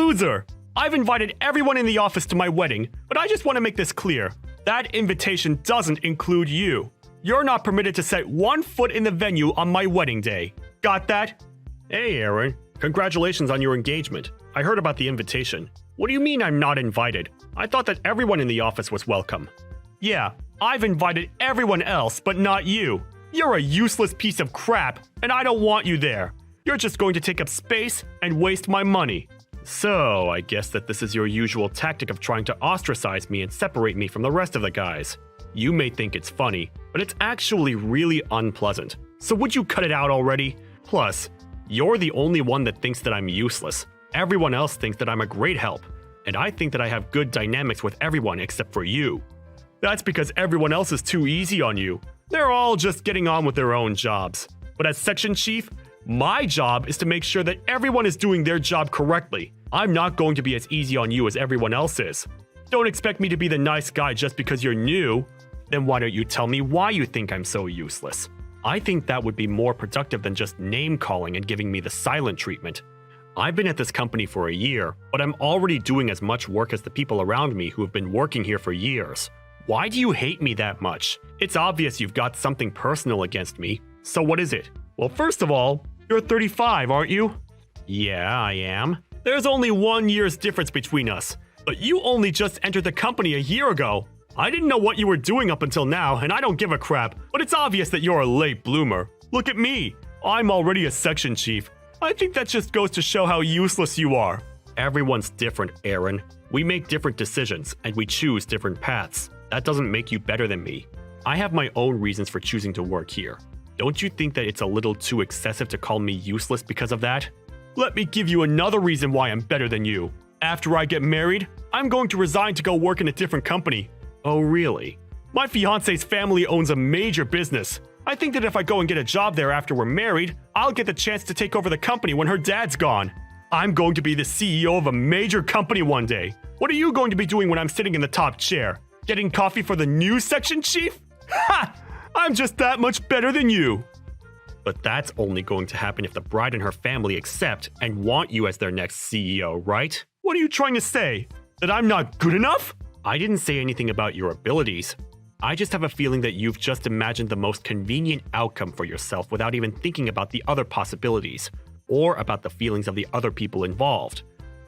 loser! I've invited everyone in the office to my wedding, but I just want to make this clear. That invitation doesn't include you. You're not permitted to set one foot in the venue on my wedding day. Got that? Hey, Aaron. Congratulations on your engagement. I heard about the invitation. What do you mean I'm not invited? I thought that everyone in the office was welcome. Yeah, I've invited everyone else, but not you. You're a useless piece of crap, and I don't want you there. You're just going to take up space and waste my money. So, I guess that this is your usual tactic of trying to ostracize me and separate me from the rest of the guys. You may think it's funny, but it's actually really unpleasant. So would you cut it out already? Plus, you're the only one that thinks that I'm useless. Everyone else thinks that I'm a great help, and I think that I have good dynamics with everyone except for you. That's because everyone else is too easy on you. They're all just getting on with their own jobs. But as section chief, my job is to make sure that everyone is doing their job correctly. I'm not going to be as easy on you as everyone else is. Don't expect me to be the nice guy just because you're new. Then why don't you tell me why you think I'm so useless? I think that would be more productive than just name-calling and giving me the silent treatment. I've been at this company for a year, but I'm already doing as much work as the people around me who have been working here for years. Why do you hate me that much? It's obvious you've got something personal against me. So what is it? Well, first of all, you're 35, aren't you? Yeah, I am. There's only 1 year's difference between us, but you only just entered the company a year ago. I didn't know what you were doing up until now, and I don't give a crap, but it's obvious that you're a late bloomer. Look at me. I'm already a section chief. I think that just goes to show how useless you are. Everyone's different, Aaron. We make different decisions, and we choose different paths. That doesn't make you better than me. I have my own reasons for choosing to work here. Don't you think that it's a little too excessive to call me useless because of that? Let me give you another reason why I'm better than you. After I get married, I'm going to resign to go work in a different company. Oh, really? My fiance's family owns a major business. I think that if I go and get a job there after we're married, I'll get the chance to take over the company when her dad's gone. I'm going to be the CEO of a major company one day. What are you going to be doing when I'm sitting in the top chair? Getting coffee for the new section chief? Ha! I'm just that much better than you. But that's only going to happen if the bride and her family accept and want you as their next CEO, right? What are you trying to say? That I'm not good enough? I didn't say anything about your abilities. I just have a feeling that you've just imagined the most convenient outcome for yourself without even thinking about the other possibilities, or about the feelings of the other people involved.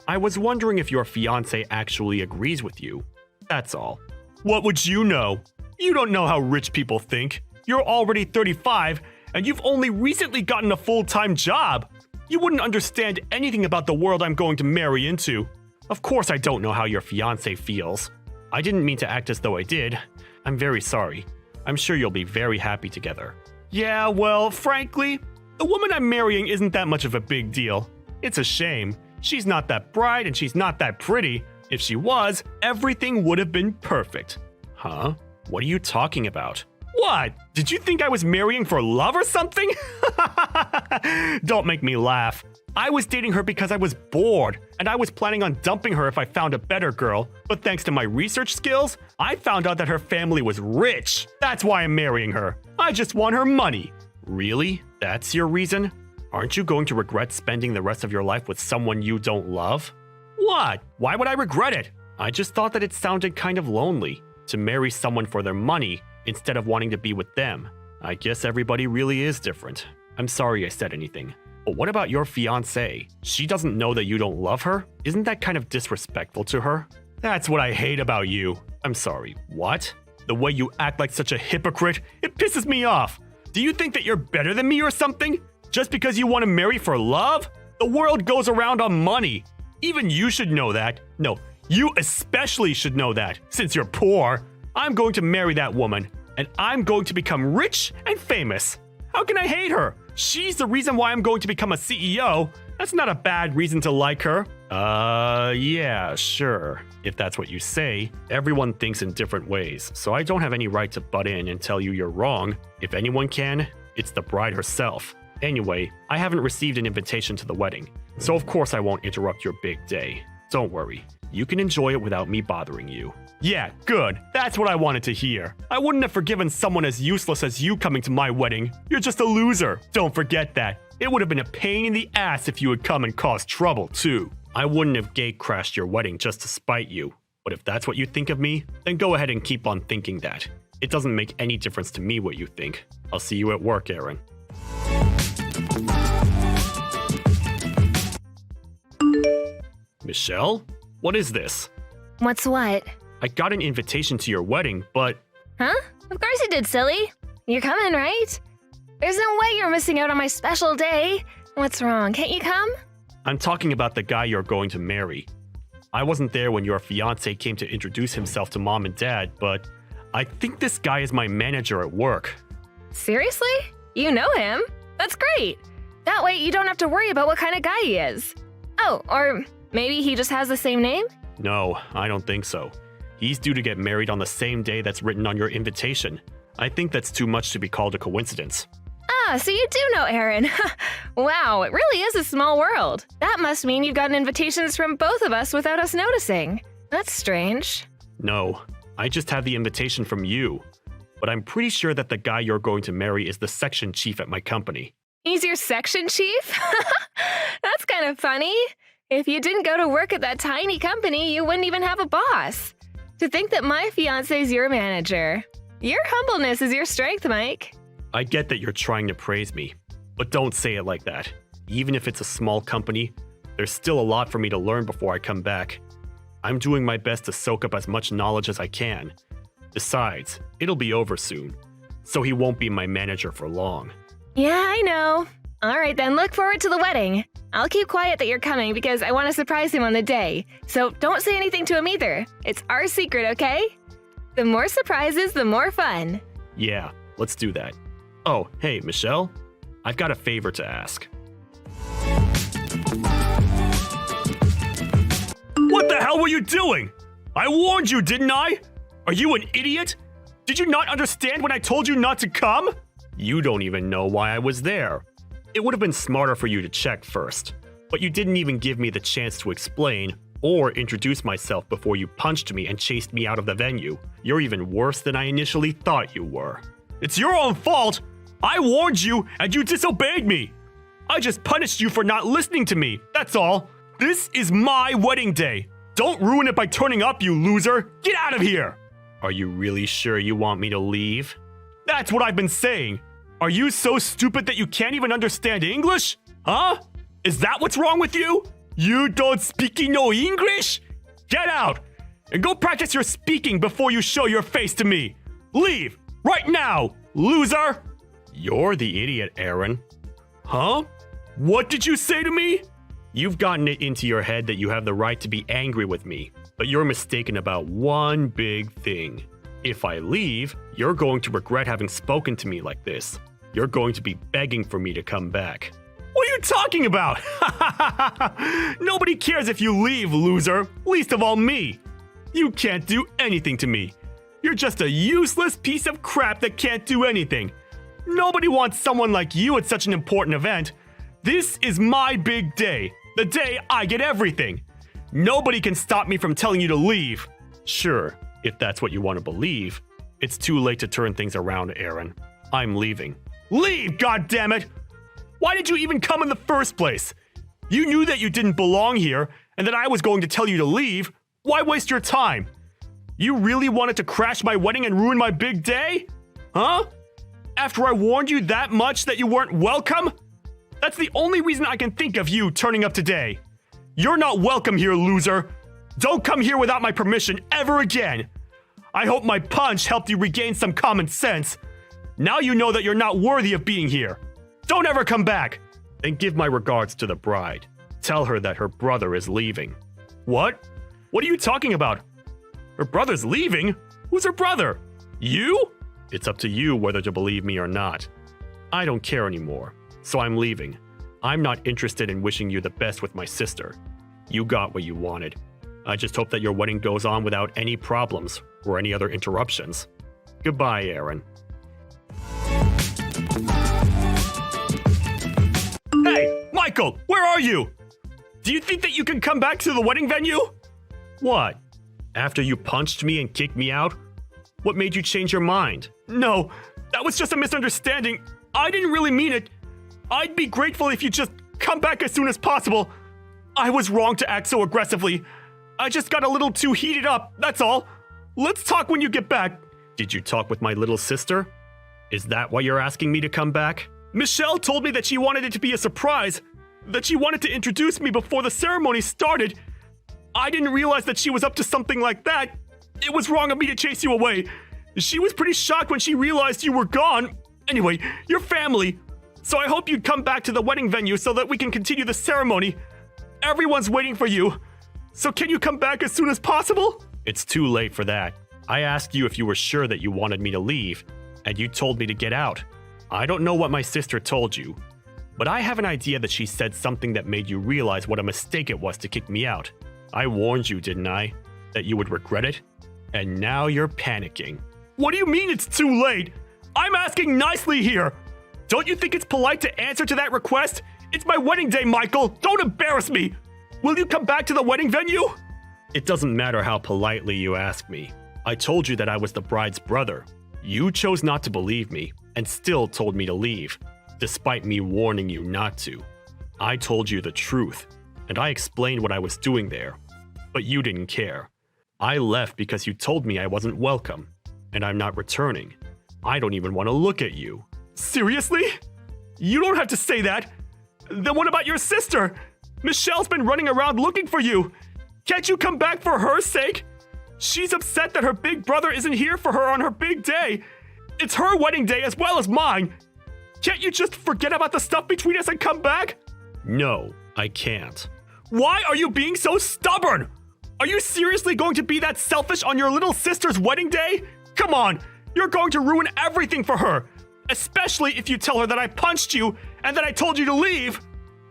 I was wondering if your fiancé actually agrees with you. That's all. What would you know? You don't know how rich people think. You're already 35, and you've only recently gotten a full-time job. You wouldn't understand anything about the world I'm going to marry into. Of course I don't know how your fiancé feels. I didn't mean to act as though I did. I'm very sorry. I'm sure you'll be very happy together. Yeah, well, frankly, the woman I'm marrying isn't that much of a big deal. It's a shame. She's not that bright and she's not that pretty. If she was, everything would have been perfect. Huh? What are you talking about? What? Did you think I was marrying for love or something? Don't make me laugh. I was dating her because I was bored, and I was planning on dumping her if I found a better girl. But thanks to my research skills, I found out that her family was rich. That's why I'm marrying her. I just want her money. Really? That's your reason? Aren't you going to regret spending the rest of your life with someone you don't love? What? Why would I regret it? I just thought that it sounded kind of lonely to marry someone for their money instead of wanting to be with them. I guess everybody really is different. I'm sorry I said anything. But what about your fiancée? She doesn't know that you don't love her? Isn't that kind of disrespectful to her? That's what I hate about you. I'm sorry, what? The way you act like such a hypocrite, it pisses me off. Do you think that you're better than me or something? Just because you want to marry for love? The world goes around on money. Even you should know that. No, you especially should know that, since you're poor. I'm going to marry that woman, and I'm going to become rich and famous. How can I hate her? She's the reason why I'm going to become a CEO. That's not a bad reason to like her. Yeah, sure. If that's what you say. Everyone thinks in different ways, so I don't have any right to butt in and tell you you're wrong. If anyone can, it's the bride herself. Anyway, I haven't received an invitation to the wedding, so of course I won't interrupt your big day. Don't worry. You can enjoy it without me bothering you. Yeah, good. That's what I wanted to hear. I wouldn't have forgiven someone as useless as you coming to my wedding. You're just a loser. Don't forget that. It would have been a pain in the ass if you had come and caused trouble, too. I wouldn't have gate-crashed your wedding just to spite you. But if that's what you think of me, then go ahead and keep on thinking that. It doesn't make any difference to me what you think. I'll see you at work, Aaron. Michelle? What is this? What's what? I got an invitation to your wedding, but... Huh? Of course you did, silly. You're coming, right? There's no way you're missing out on my special day. What's wrong? Can't you come? I'm talking about the guy you're going to marry. I wasn't there when your fiancé came to introduce himself to mom and dad, but I think this guy is my manager at work. Seriously? You know him? That's great. That way you don't have to worry about what kind of guy he is. Oh, or maybe he just has the same name? No, I don't think so. He's due to get married on the same day that's written on your invitation. I think that's too much to be called a coincidence. Ah, so you do know Aaron. Wow, it really is a small world. That must mean you've gotten invitations from both of us without us noticing. That's strange. No, I just have the invitation from you. But I'm pretty sure that the guy you're going to marry is the section chief at my company. He's your section chief? That's kind of funny. If you didn't go to work at that tiny company, you wouldn't even have a boss. To think that my fiancé's your manager. Your humbleness is your strength, Mike. I get that you're trying to praise me, but don't say it like that. Even if it's a small company, there's still a lot for me to learn before I come back. I'm doing my best to soak up as much knowledge as I can. Besides, it'll be over soon, so he won't be my manager for long. Yeah, I know. All right, then look forward to the wedding. I'll keep quiet that you're coming because I want to surprise him on the day. So don't say anything to him either. It's our secret, okay? The more surprises, the more fun. Yeah, let's do that. Oh, hey, Michelle. I've got a favor to ask. What the hell were you doing? I warned you, didn't I? Are you an idiot? Did you not understand when I told you not to come? You don't even know why I was there. It would have been smarter for you to check first, but you didn't even give me the chance to explain or introduce myself before you punched me and chased me out of the venue. You're even worse than I initially thought you were. It's your own fault! I warned you and you disobeyed me! I just punished you for not listening to me, that's all. This is my wedding day. Don't ruin it by turning up, you loser! Get out of here! Are you really sure you want me to leave? That's what I've been saying. Are you so stupid that you can't even understand English? Huh? Is that what's wrong with you? You don't speak no English? Get out! And go practice your speaking before you show your face to me. Leave! Right now, loser! You're the idiot, Aaron. Huh? What did you say to me? You've gotten it into your head that you have the right to be angry with me, but you're mistaken about one big thing. If I leave, you're going to regret having spoken to me like this. You're going to be begging for me to come back. What are you talking about? Nobody cares if you leave, loser. Least of all me. You can't do anything to me. You're just a useless piece of crap that can't do anything. Nobody wants someone like you at such an important event. This is my big day. The day I get everything. Nobody can stop me from telling you to leave. Sure, if that's what you want to believe. It's too late to turn things around, Aaron. I'm leaving. Leave, goddammit! Why did you even come in the first place? You knew that you didn't belong here and that I was going to tell you to leave. Why waste your time? You really wanted to crash my wedding and ruin my big day? Huh? After I warned you that much that you weren't welcome? That's the only reason I can think of you turning up today. You're not welcome here, loser. Don't come here without my permission ever again. I hope my punch helped you regain some common sense. Now you know that you're not worthy of being here. Don't ever come back. And give my regards to the bride. Tell her that her brother is leaving. What? What are you talking about? Her brother's leaving? Who's her brother? You? It's up to you whether to believe me or not. I don't care anymore, so I'm leaving. I'm not interested in wishing you the best with my sister. You got what you wanted. I just hope that your wedding goes on without any problems or any other interruptions. Goodbye, Aaron. Hey, Michael, where are you? Do you think that you can come back to the wedding venue? What? After you punched me and kicked me out? What made you change your mind? No, that was just a misunderstanding. I didn't really mean it. I'd be grateful if you just come back as soon as possible. I was wrong to act so aggressively. I just got a little too heated up, that's all. Let's talk when you get back. Did you talk with my little sister? Is that why you're asking me to come back? Michelle told me that she wanted it to be a surprise, that she wanted to introduce me before the ceremony started. I didn't realize that she was up to something like that. It was wrong of me to chase you away. She was pretty shocked when she realized you were gone. Anyway, you're family. So I hope you'd come back to the wedding venue so that we can continue the ceremony. Everyone's waiting for you. So can you come back as soon as possible? It's too late for that. I asked you if you were sure that you wanted me to leave, and you told me to get out. I don't know what my sister told you, but I have an idea that she said something that made you realize what a mistake it was to kick me out. I warned you, didn't I? That you would regret it? And now you're panicking. What do you mean it's too late? I'm asking nicely here. Don't you think it's polite to answer to that request? It's my wedding day, Michael. Don't embarrass me. Will you come back to the wedding venue? It doesn't matter how politely you ask me. I told you that I was the bride's brother. You chose not to believe me and still told me to leave, despite me warning you not to. I told you the truth, and I explained what I was doing there, but you didn't care. I left because you told me I wasn't welcome, and I'm not returning. I don't even want to look at you. Seriously? You don't have to say that. Then what about your sister? Michelle's been running around looking for you. Can't you come back for her sake? She's upset that her big brother isn't here for her on her big day. It's her wedding day as well as mine. Can't you just forget about the stuff between us and come back? No, I can't. Why are you being so stubborn? Are you seriously going to be that selfish on your little sister's wedding day? Come on, you're going to ruin everything for her. Especially if you tell her that I punched you and that I told you to leave.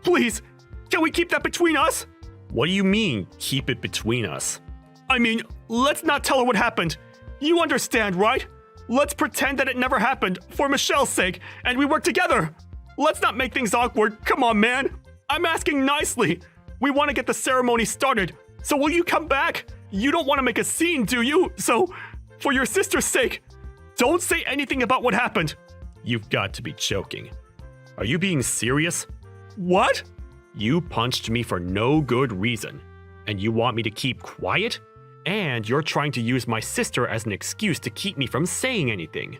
Please, can we keep that between us? What do you mean, keep it between us? I mean, let's not tell her what happened. You understand, right? Let's pretend that it never happened for Michelle's sake, and we work together. Let's not make things awkward. Come on, man. I'm asking nicely. We want to get the ceremony started, so will you come back? You don't want to make a scene, do you? So, for your sister's sake, don't say anything about what happened. You've got to be joking. Are you being serious? What? You punched me for no good reason, and you want me to keep quiet? And you're trying to use my sister as an excuse to keep me from saying anything.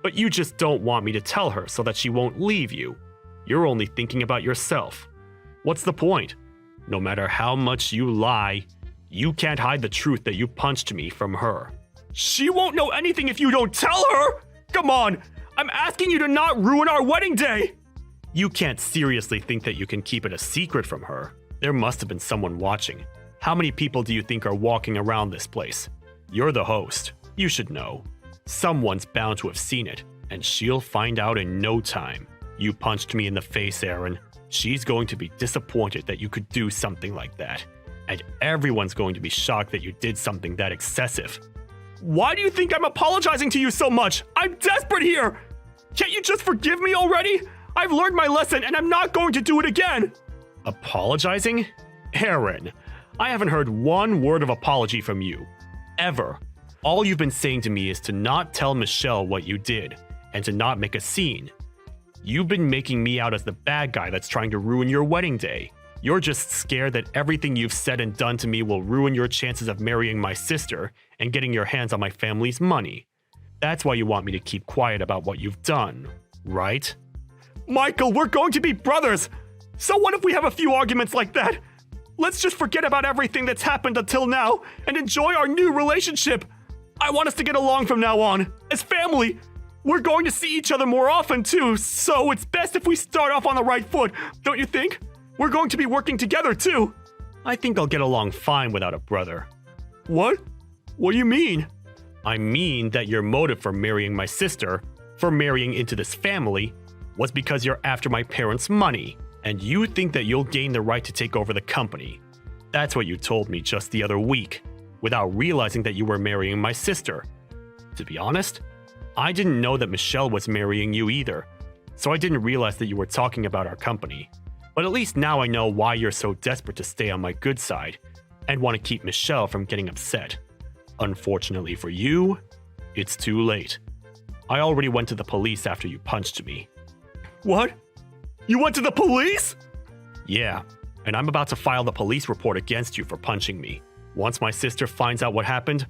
But you just don't want me to tell her so that she won't leave you. You're only thinking about yourself. What's the point? No matter how much you lie, you can't hide the truth that you punched me from her. She won't know anything if you don't tell her! Come on! I'm asking you to not ruin our wedding day! You can't seriously think that you can keep it a secret from her. There must have been someone watching. How many people do you think are walking around this place? You're the host. You should know. Someone's bound to have seen it, and she'll find out in no time. You punched me in the face, Aaron. She's going to be disappointed that you could do something like that. And everyone's going to be shocked that you did something that excessive. Why do you think I'm apologizing to you so much? I'm desperate here! Can't you just forgive me already? I've learned my lesson and I'm not going to do it again! Apologizing? Aaron, I haven't heard one word of apology from you. Ever. All you've been saying to me is to not tell Michelle what you did, and to not make a scene. You've been making me out as the bad guy that's trying to ruin your wedding day. You're just scared that everything you've said and done to me will ruin your chances of marrying my sister and getting your hands on my family's money. That's why you want me to keep quiet about what you've done, right? Michael, we're going to be brothers! So what if we have a few arguments like that? Let's just forget about everything that's happened until now and enjoy our new relationship. I want us to get along from now on, as family. We're going to see each other more often too, so it's best if we start off on the right foot, don't you think? We're going to be working together too. I think I'll get along fine without a brother. What? What do you mean? I mean that your motive for marrying my sister, for marrying into this family, was because you're after my parents' money, and you think that you'll gain the right to take over the company. That's what you told me just the other week, without realizing that you were marrying my sister. To be honest, I didn't know that Michelle was marrying you either, so I didn't realize that you were talking about our company. But at least now I know why you're so desperate to stay on my good side, and want to keep Michelle from getting upset. Unfortunately for you, it's too late. I already went to the police after you punched me. What? You went to the police? Yeah, And I'm about to file the police report against you for punching me. Once my sister finds out what happened,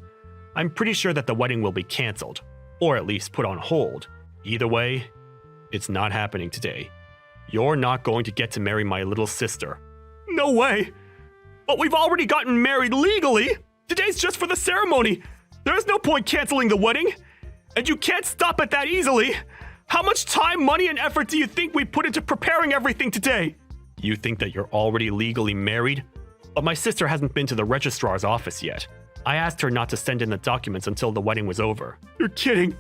I'm pretty sure that the wedding will be canceled, or at least put on hold. Either way, it's not happening today. You're not going to get to marry my little sister. No way! But we've already gotten married legally! Today's just for the ceremony! There's no point canceling the wedding! And you can't stop it that easily! How much time, money, and effort do you think we put into preparing everything today? You think that you're already legally married? But my sister hasn't been to the registrar's office yet. I asked her not to send in the documents until the wedding was over. You're kidding!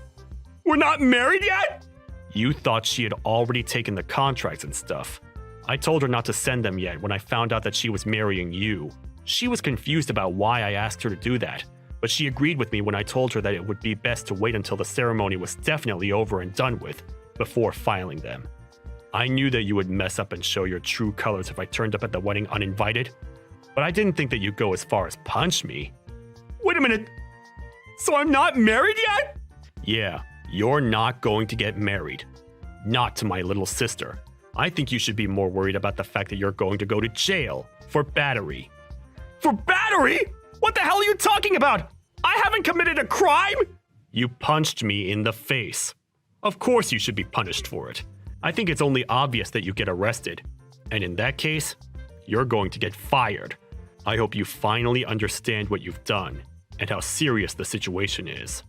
We're not married yet?! You thought she had already taken the contracts and stuff. I told her not to send them yet when I found out that she was marrying you. She was confused about why I asked her to do that, but she agreed with me when I told her that it would be best to wait until the ceremony was definitely over and done with before filing them. I knew that you would mess up and show your true colors if I turned up at the wedding uninvited, but I didn't think that you'd go as far as punch me. Wait a minute. So I'm not married yet? Yeah, you're not going to get married. Not to my little sister. I think you should be more worried about the fact that you're going to go to jail for battery. For battery? What the hell are you talking about? I haven't committed a crime! You punched me in the face. Of course you should be punished for it. I think it's only obvious that you get arrested. And in that case, you're going to get fired. I hope you finally understand what you've done and how serious the situation is.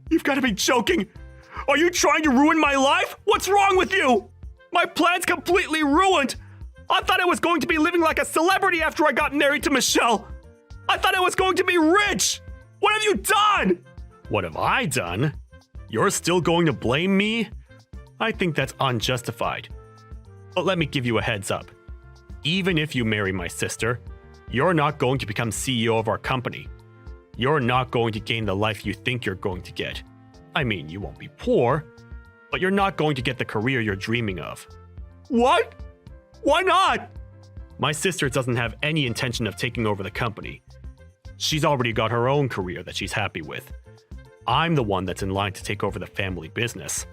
You've got to be joking! Are you trying to ruin my life? What's wrong with you? My plan's completely ruined! I thought I was going to be living like a celebrity after I got married to Michelle! I thought I was going to be rich! What have you done? What have I done? You're still going to blame me? I think that's unjustified. But let me give you a heads up. Even if you marry my sister, you're not going to become CEO of our company. You're not going to gain the life you think you're going to get. I mean, you won't be poor, but you're not going to get the career you're dreaming of. What? Why not? My sister doesn't have any intention of taking over the company. She's already got her own career that she's happy with. I'm the one that's in line to take over the family business.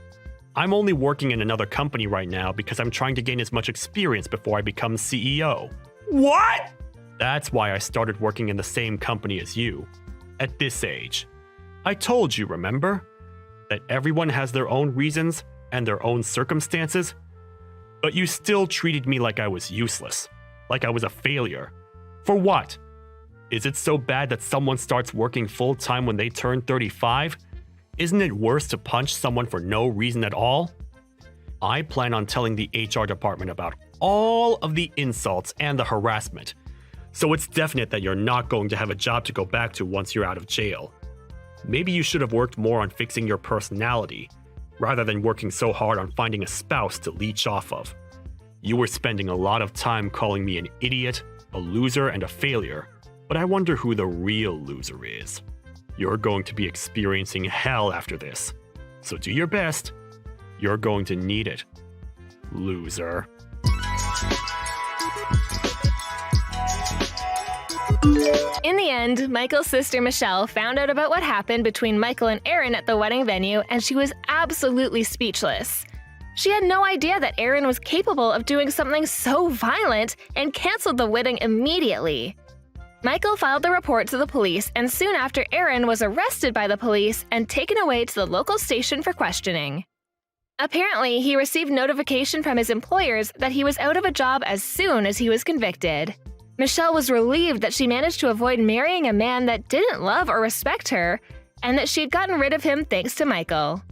I'm only working in another company right now because I'm trying to gain as much experience before I become CEO. What? That's why I started working in the same company as you. At this age. I told you, remember? That everyone has their own reasons and their own circumstances. But you still treated me like I was useless. Like I was a failure. For what? Is it so bad that someone starts working full-time when they turn 35? Isn't it worse to punch someone for no reason at all? I plan on telling the HR department about all of the insults and the harassment. So it's definite that you're not going to have a job to go back to once you're out of jail. Maybe you should have worked more on fixing your personality, rather than working so hard on finding a spouse to leech off of. You were spending a lot of time calling me an idiot, a loser, and a failure, but I wonder who the real loser is. You're going to be experiencing hell after this, so do your best. You're going to need it, loser. In the end, Michael's sister Michelle found out about what happened between Michael and Aaron at the wedding venue, and she was absolutely speechless. She had no idea that Aaron was capable of doing something so violent and canceled the wedding immediately. Michael filed the report to the police, and soon after, Aaron was arrested by the police and taken away to the local station for questioning. Apparently, he received notification from his employers that he was out of a job as soon as he was convicted. Michelle was relieved that she managed to avoid marrying a man that didn't love or respect her, and that she had gotten rid of him thanks to Michael.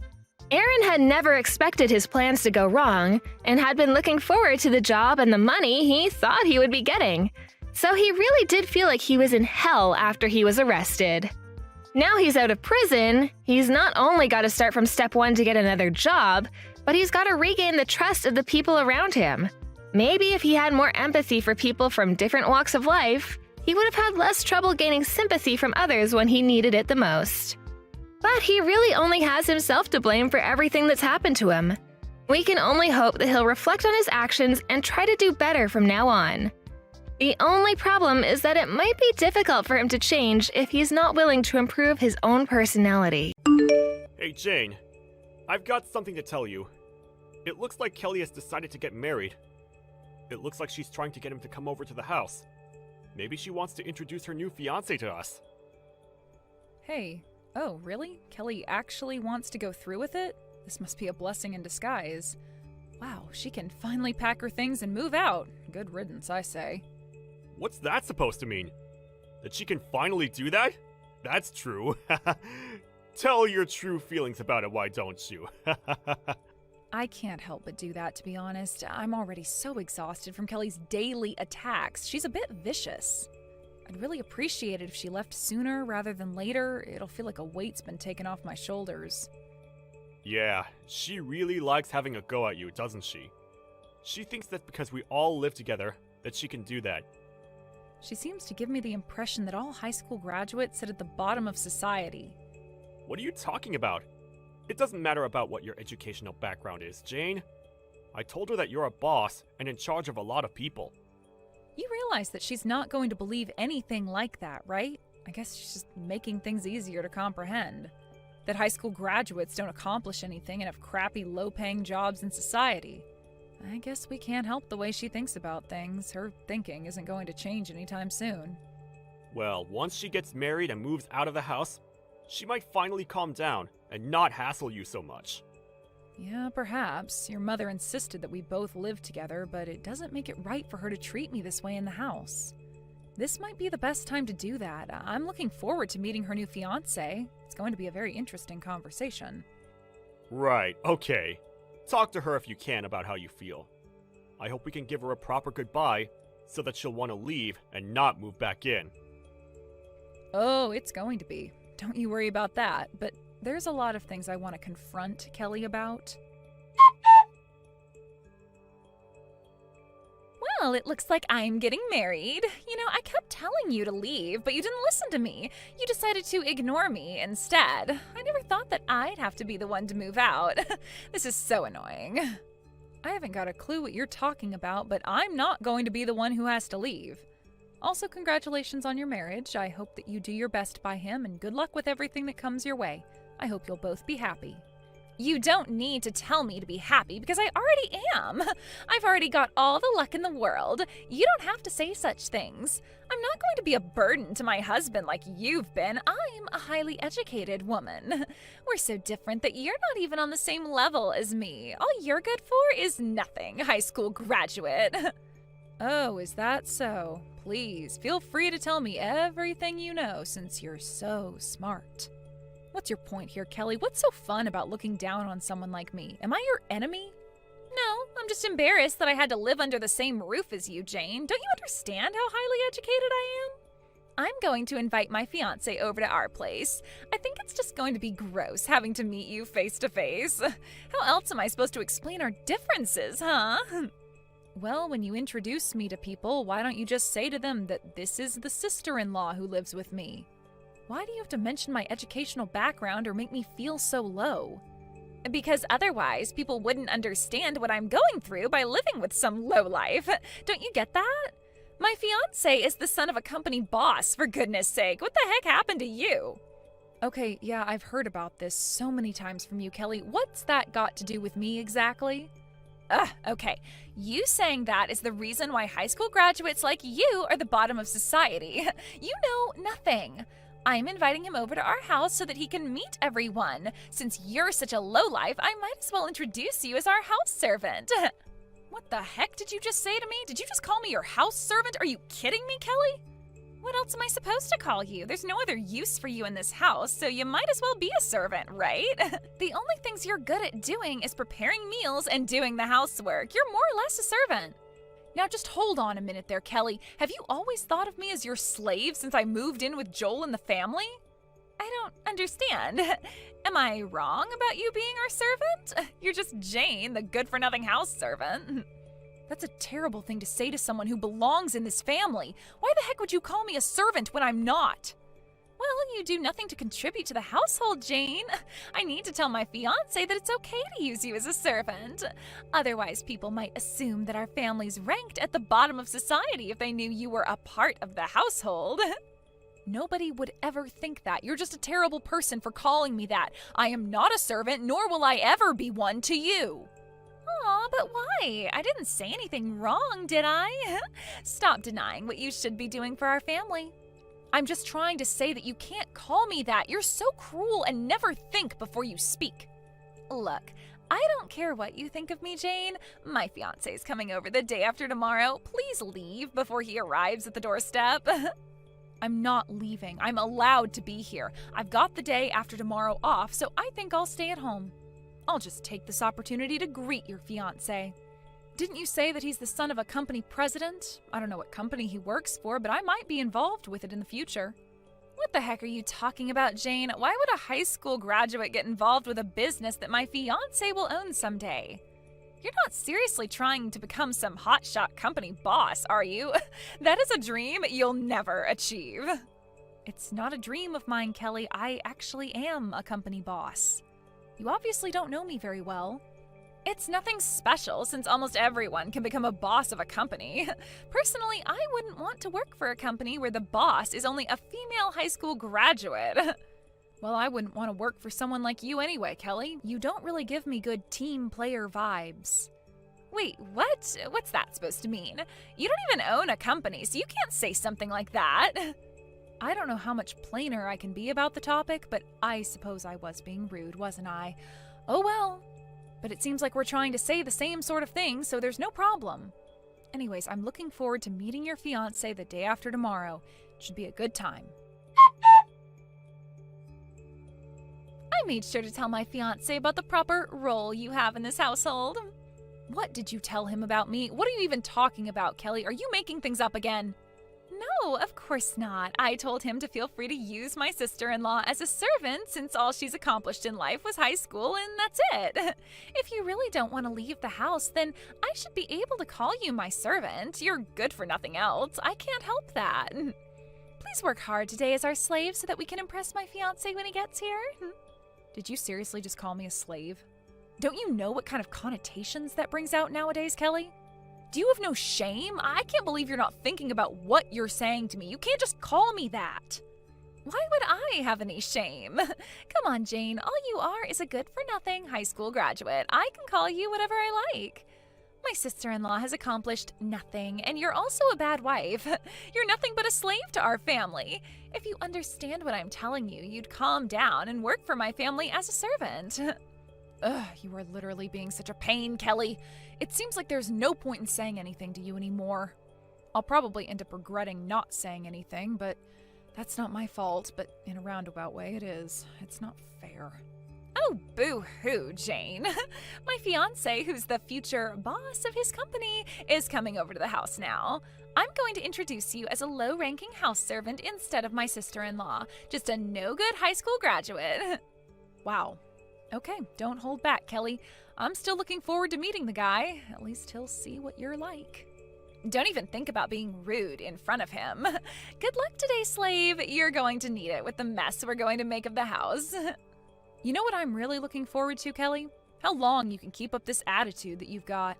Aaron had never expected his plans to go wrong, and had been looking forward to the job and the money he thought he would be getting. So he really did feel like he was in hell after he was arrested. Now he's out of prison, he's not only got to start from step one to get another job, but he's got to regain the trust of the people around him. Maybe if he had more empathy for people from different walks of life, he would have had less trouble gaining sympathy from others when he needed it the most. But he really only has himself to blame for everything that's happened to him. We can only hope that he'll reflect on his actions and try to do better from now on. The only problem is that it might be difficult for him to change if he's not willing to improve his own personality. Hey Jane, I've got something to tell you. It looks like Kelly has decided to get married. It looks like she's trying to get him to come over to the house. Maybe she wants to introduce her new fiancé to us. Hey. Oh, really? Kelly actually wants to go through with it? This must be a blessing in disguise. Wow, she can finally pack her things and move out. Good riddance, I say. What's that supposed to mean? That she can finally do that? That's true. Tell your true feelings about it, why don't you? I can't help but do that, to be honest. I'm already so exhausted from Kelly's daily attacks. She's a bit vicious. I'd really appreciate it if she left sooner rather than later. It'll feel like a weight's been taken off my shoulders. Yeah, she really likes having a go at you, doesn't she? She thinks that because we all live together, that she can do that. She seems to give me the impression that all high school graduates sit at the bottom of society. What are you talking about? It doesn't matter about what your educational background is, Jane. I told her that you're a boss and in charge of a lot of people. You realize that she's not going to believe anything like that, right? I guess she's just making things easier to comprehend. That high school graduates don't accomplish anything and have crappy, low-paying jobs in society. I guess we can't help the way she thinks about things. Her thinking isn't going to change anytime soon. Well, once she gets married and moves out of the house, she might finally calm down and not hassle you so much. Yeah, perhaps. Your mother insisted that we both live together, but it doesn't make it right for her to treat me this way in the house. This might be the best time to do that. I'm looking forward to meeting her new fiancé. It's going to be a very interesting conversation. Right, okay. Talk to her if you can about how you feel. I hope we can give her a proper goodbye so that she'll want to leave and not move back in. Oh, it's going to be. Don't you worry about that. But there's a lot of things I want to confront Kelly about. Well, it looks like I'm getting married. You know, I kept telling you to leave, but you didn't listen to me. You decided to ignore me instead. I never thought that I'd have to be the one to move out. This is so annoying. I haven't got a clue what you're talking about, but I'm not going to be the one who has to leave. Also, congratulations on your marriage. I hope that you do your best by him, and good luck with everything that comes your way. I hope you'll both be happy. You don't need to tell me to be happy because I already am. I've already got all the luck in the world. You don't have to say such things. I'm not going to be a burden to my husband like you've been. I'm a highly educated woman. We're so different that you're not even on the same level as me. All you're good for is nothing, high school graduate. Oh, is that so? Please, feel free to tell me everything you know since you're so smart. What's your point here, Kelly? What's so fun about looking down on someone like me? Am I your enemy? No, I'm just embarrassed that I had to live under the same roof as you, Jane. Don't you understand how highly educated I am? I'm going to invite my fiancé over to our place. I think it's just going to be gross having to meet you face to face. How else am I supposed to explain our differences, huh? Well, when you introduce me to people, why don't you just say to them that this is the sister-in-law who lives with me? Why do you have to mention my educational background or make me feel so low? Because otherwise, people wouldn't understand what I'm going through by living with some lowlife. Don't you get that? My fiancé is the son of a company boss, for goodness sake. What the heck happened to you? Okay, yeah, I've heard about this so many times from you, Kelly. What's that got to do with me exactly? Okay. You saying that is the reason why high school graduates like you are the bottom of society. You know nothing. I'm inviting him over to our house so that he can meet everyone. Since you're such a lowlife, I might as well introduce you as our house servant. What the heck did you just say to me? Did you just call me your house servant? Are you kidding me, Kelly? What else am I supposed to call you? There's no other use for you in this house, so you might as well be a servant, right? The only things you're good at doing is preparing meals and doing the housework. You're more or less a servant. Now just hold on a minute there, Kelly. Have you always thought of me as your slave since I moved in with Joel and the family? I don't understand. Am I wrong about you being our servant? You're just Jane, the good-for-nothing house servant. That's a terrible thing to say to someone who belongs in this family. Why the heck would you call me a servant when I'm not? Well, you do nothing to contribute to the household, Jane. I need to tell my fiancé that it's okay to use you as a servant. Otherwise, people might assume that our family's ranked at the bottom of society if they knew you were a part of the household. Nobody would ever think that. You're just a terrible person for calling me that. I am not a servant, nor will I ever be one to you. Aw, but why? I didn't say anything wrong, did I? Stop denying what you should be doing for our family. I'm just trying to say that you can't call me that. You're so cruel and never think before you speak. Look, I don't care what you think of me, Jane. My fiancé's coming over the day after tomorrow. Please leave before he arrives at the doorstep. I'm not leaving. I'm allowed to be here. I've got the day after tomorrow off, so I think I'll stay at home. I'll just take this opportunity to greet your fiancé. Didn't you say that he's the son of a company president? I don't know what company he works for, but I might be involved with it in the future. What the heck are you talking about, Jane? Why would a high school graduate get involved with a business that my fiancé will own someday? You're not seriously trying to become some hotshot company boss, are you? That is a dream you'll never achieve. It's not a dream of mine, Kelly. I actually am a company boss. You obviously don't know me very well. It's nothing special since almost everyone can become a boss of a company. Personally, I wouldn't want to work for a company where the boss is only a female high school graduate. Well, I wouldn't want to work for someone like you anyway, Kelly. You don't really give me good team player vibes. Wait, what? What's that supposed to mean? You don't even own a company, so you can't say something like that. I don't know how much plainer I can be about the topic, but I suppose I was being rude, wasn't I? Oh well. But it seems like we're trying to say the same sort of thing, so there's no problem. Anyways, I'm looking forward to meeting your fiancé the day after tomorrow. It should be a good time. I made sure to tell my fiancé about the proper role you have in this household. What did you tell him about me? What are you even talking about, Kelly? Are you making things up again? No, of course not. I told him to feel free to use my sister-in-law as a servant since all she's accomplished in life was high school and that's it. If you really don't want to leave the house, then I should be able to call you my servant. You're good for nothing else. I can't help that. Please work hard today as our slave so that we can impress my fiancé when he gets here. Did you seriously just call me a slave? Don't you know what kind of connotations that brings out nowadays, Kelly? Do you have no shame? I can't believe you're not thinking about what you're saying to me. You can't just call me that. Why would I have any shame? Come on, Jane. All you are is a good-for-nothing high school graduate. I can call you whatever I like. My sister-in-law has accomplished nothing, and you're also a bad wife. You're nothing but a slave to our family. If you understand what I'm telling you, you'd calm down and work for my family as a servant. Ugh, you are literally being such a pain, Kelly. It seems like there's no point in saying anything to you anymore. I'll probably end up regretting not saying anything, but that's not my fault, but in a roundabout way it is. It's not fair. Oh, boo-hoo, Jane. My fiancé, who's the future boss of his company, is coming over to the house now. I'm going to introduce you as a low-ranking house servant instead of my sister-in-law. Just a no-good high school graduate. Wow. Okay, don't hold back, Kelly. I'm still looking forward to meeting the guy. At least he'll see what you're like. Don't even think about being rude in front of him. Good luck today, slave. You're going to need it with the mess we're going to make of the house. You know what I'm really looking forward to, Kelly? How long you can keep up this attitude that you've got.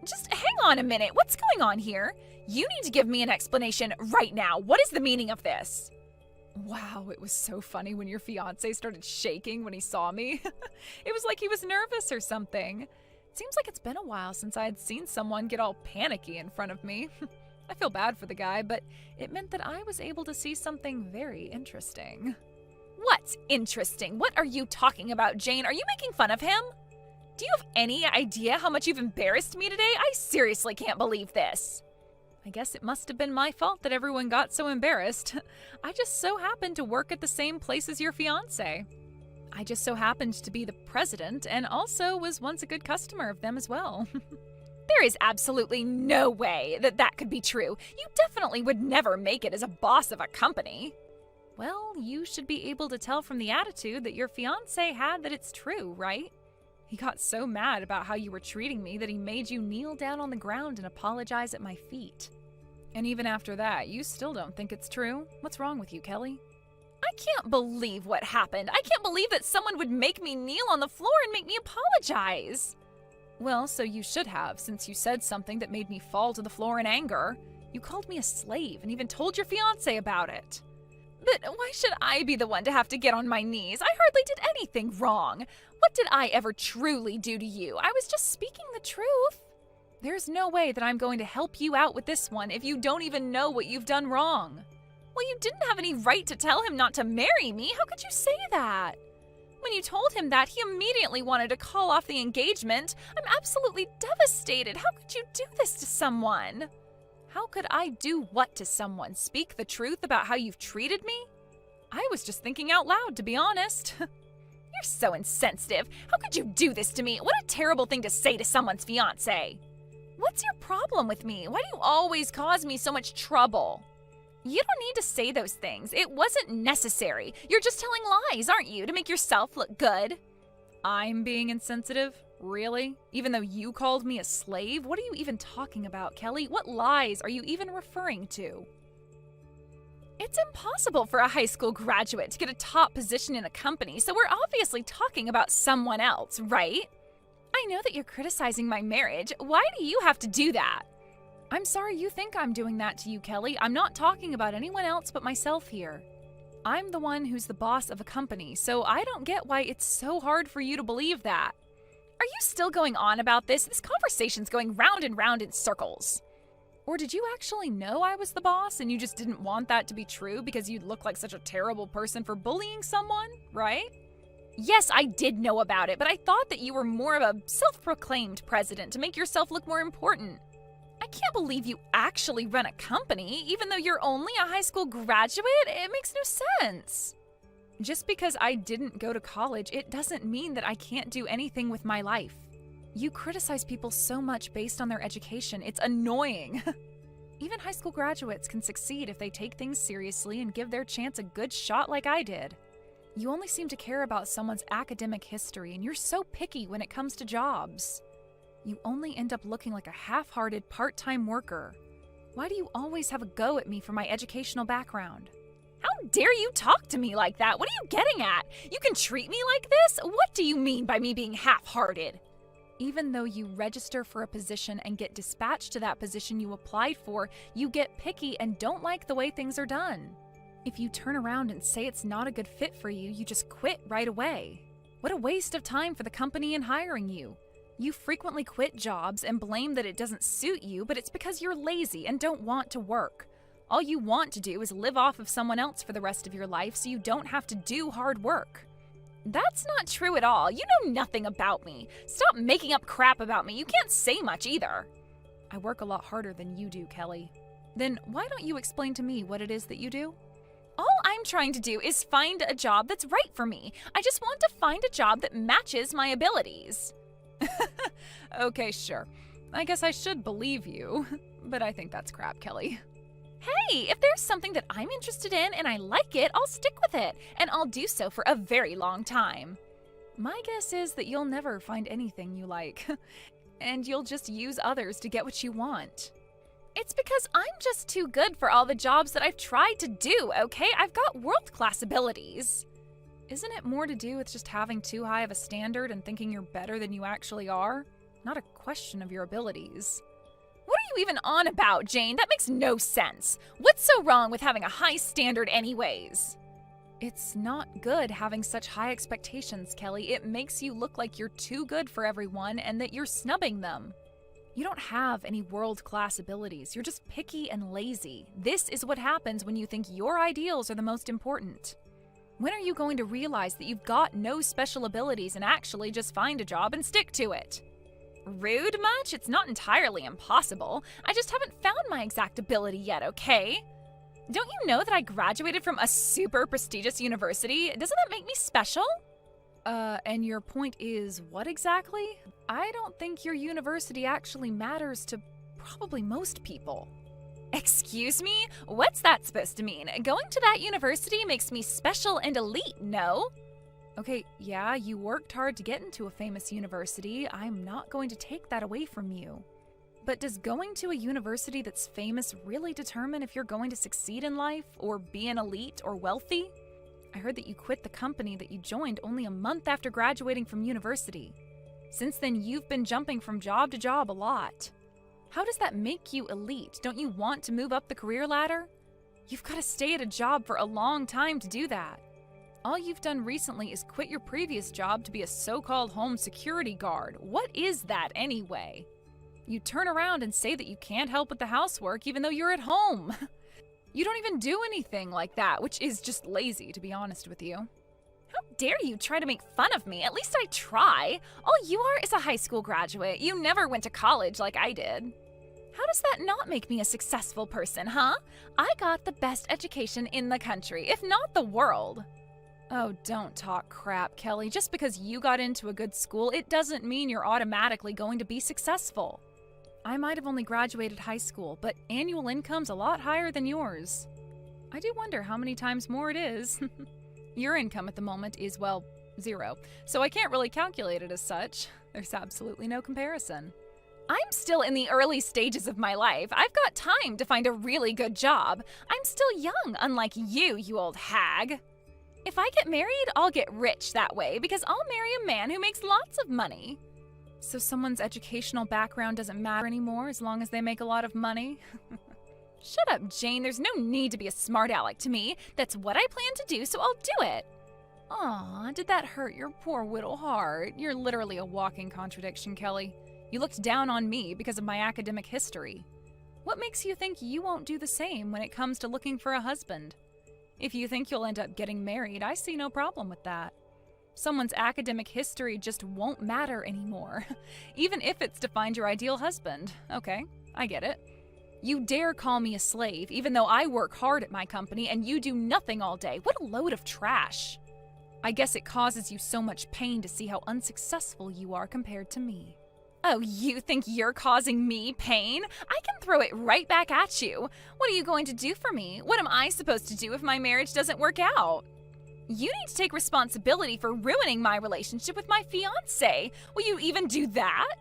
Just hang on a minute. What's going on here? You need to give me an explanation right now. What is the meaning of this? Wow, it was so funny when your fiancé started shaking when he saw me. It was like he was nervous or something. It seems like it's been a while since I had seen someone get all panicky in front of me. I feel bad for the guy, but it meant that I was able to see something very interesting. What's interesting? What are you talking about, Jane? Are you making fun of him? Do you have any idea how much you've embarrassed me today? I seriously can't believe this. I guess it must have been my fault that everyone got so embarrassed. I just so happened to work at the same place as your fiancé. I just so happened to be the president and also was once a good customer of them as well. There is absolutely no way that that could be true. You definitely would never make it as a boss of a company. Well, you should be able to tell from the attitude that your fiancé had that it's true, right? He got so mad about how you were treating me that he made you kneel down on the ground and apologize at my feet. And even after that, you still don't think it's true? What's wrong with you, Kelly? I can't believe what happened. I can't believe that someone would make me kneel on the floor and make me apologize. Well, so you should have, since you said something that made me fall to the floor in anger. You called me a slave and even told your fiancé about it. But why should I be the one to have to get on my knees? I hardly did anything wrong. What did I ever truly do to you? I was just speaking the truth. There's no way that I'm going to help you out with this one if you don't even know what you've done wrong. Well, you didn't have any right to tell him not to marry me. How could you say that? When you told him that, he immediately wanted to call off the engagement. I'm absolutely devastated. How could you do this to someone? How could I do what to someone? Speak the truth about how you've treated me? I was just thinking out loud, to be honest. You're so insensitive. How could you do this to me? What a terrible thing to say to someone's fiancé. What's your problem with me? Why do you always cause me so much trouble? You don't need to say those things. It wasn't necessary. You're just telling lies, aren't you, to make yourself look good? I'm being insensitive? Really? Even though you called me a slave? What are you even talking about, Kelly? What lies are you even referring to? It's impossible for a high school graduate to get a top position in a company, so we're obviously talking about someone else, right? I know that you're criticizing my marriage. Why do you have to do that? I'm sorry you think I'm doing that to you, Kelly. I'm not talking about anyone else but myself here. I'm the one who's the boss of a company, so I don't get why it's so hard for you to believe that. Are you still going on about this? This conversation's going round and round in circles. Or did you actually know I was the boss and you just didn't want that to be true because you'd look like such a terrible person for bullying someone, right? Yes, I did know about it, but I thought that you were more of a self-proclaimed president to make yourself look more important. I can't believe you actually run a company, even though you're only a high school graduate. It makes no sense. Just because I didn't go to college, it doesn't mean that I can't do anything with my life. You criticize people so much based on their education. It's annoying. Even high school graduates can succeed if they take things seriously and give their chance a good shot like I did. You only seem to care about someone's academic history, and you're so picky when it comes to jobs. You only end up looking like a half-hearted part-time worker. Why do you always have a go at me for my educational background? How dare you talk to me like that? What are you getting at? You can treat me like this? What do you mean by me being half-hearted? Even though you register for a position and get dispatched to that position you applied for, you get picky and don't like the way things are done. If you turn around and say it's not a good fit for you, you just quit right away. What a waste of time for the company in hiring you. You frequently quit jobs and blame that it doesn't suit you, but it's because you're lazy and don't want to work. All you want to do is live off of someone else for the rest of your life so you don't have to do hard work. That's not true at all. You know nothing about me. Stop making up crap about me. You can't say much either. I work a lot harder than you do, Kelly. Then why don't you explain to me what it is that you do? All I'm trying to do is find a job that's right for me. I just want to find a job that matches my abilities. Okay, sure. I guess I should believe you, but I think that's crap, Kelly. Hey, if there's something that I'm interested in and I like it, I'll stick with it, and I'll do so for a very long time. My guess is that you'll never find anything you like, and you'll just use others to get what you want. It's because I'm just too good for all the jobs that I've tried to do, okay? I've got world-class abilities. Isn't it more to do with just having too high of a standard and thinking you're better than you actually are? Not a question of your abilities. What are you even on about, Jane? That makes no sense. What's so wrong with having a high standard anyways? It's not good having such high expectations, Kelly. It makes you look like you're too good for everyone and that you're snubbing them. You don't have any world-class abilities. You're just picky and lazy. This is what happens when you think your ideals are the most important. When are you going to realize that you've got no special abilities and actually just find a job and stick to it? Rude much? It's not entirely impossible. I just haven't found my exact ability yet, okay? Don't you know that I graduated from a super prestigious university? Doesn't that make me special? And your point is what exactly? I don't think your university actually matters to probably most people. Excuse me? What's that supposed to mean? Going to that university makes me special and elite, no? Okay, yeah, you worked hard to get into a famous university. I'm not going to take that away from you. But does going to a university that's famous really determine if you're going to succeed in life, or be an elite or wealthy? I heard that you quit the company that you joined only a month after graduating from university. Since then, you've been jumping from job to job a lot. How does that make you elite? Don't you want to move up the career ladder? You've got to stay at a job for a long time to do that. All you've done recently is quit your previous job to be a so-called home security guard. What is that anyway? You turn around and say that you can't help with the housework even though you're at home. You don't even do anything like that, which is just lazy, to be honest with you. How dare you try to make fun of me? At least I try. All you are is a high school graduate. You never went to college like I did. How does that not make me a successful person, huh? I got the best education in the country, if not the world. Oh, don't talk crap, Kelly. Just because you got into a good school, it doesn't mean you're automatically going to be successful. I might have only graduated high school, but annual income's a lot higher than yours. I do wonder how many times more it is. Your income at the moment is, well, 0, so I can't really calculate it as such. There's absolutely no comparison. I'm still in the early stages of my life. I've got time to find a really good job. I'm still young, unlike you old hag. If I get married, I'll get rich that way because I'll marry a man who makes lots of money. So someone's educational background doesn't matter anymore as long as they make a lot of money? Shut up, Jane. There's no need to be a smart aleck to me. That's what I plan to do, so I'll do it. Aw, did that hurt your poor little heart? You're literally a walking contradiction, Kelly. You looked down on me because of my academic history. What makes you think you won't do the same when it comes to looking for a husband? If you think you'll end up getting married, I see no problem with that. Someone's academic history just won't matter anymore, even if it's to find your ideal husband. Okay, I get it. You dare call me a slave, even though I work hard at my company and you do nothing all day. What a load of trash. I guess it causes you so much pain to see how unsuccessful you are compared to me. Oh, you think you're causing me pain? I can throw it right back at you. What are you going to do for me? What am I supposed to do if my marriage doesn't work out? You need to take responsibility for ruining my relationship with my fiancé. Will you even do that?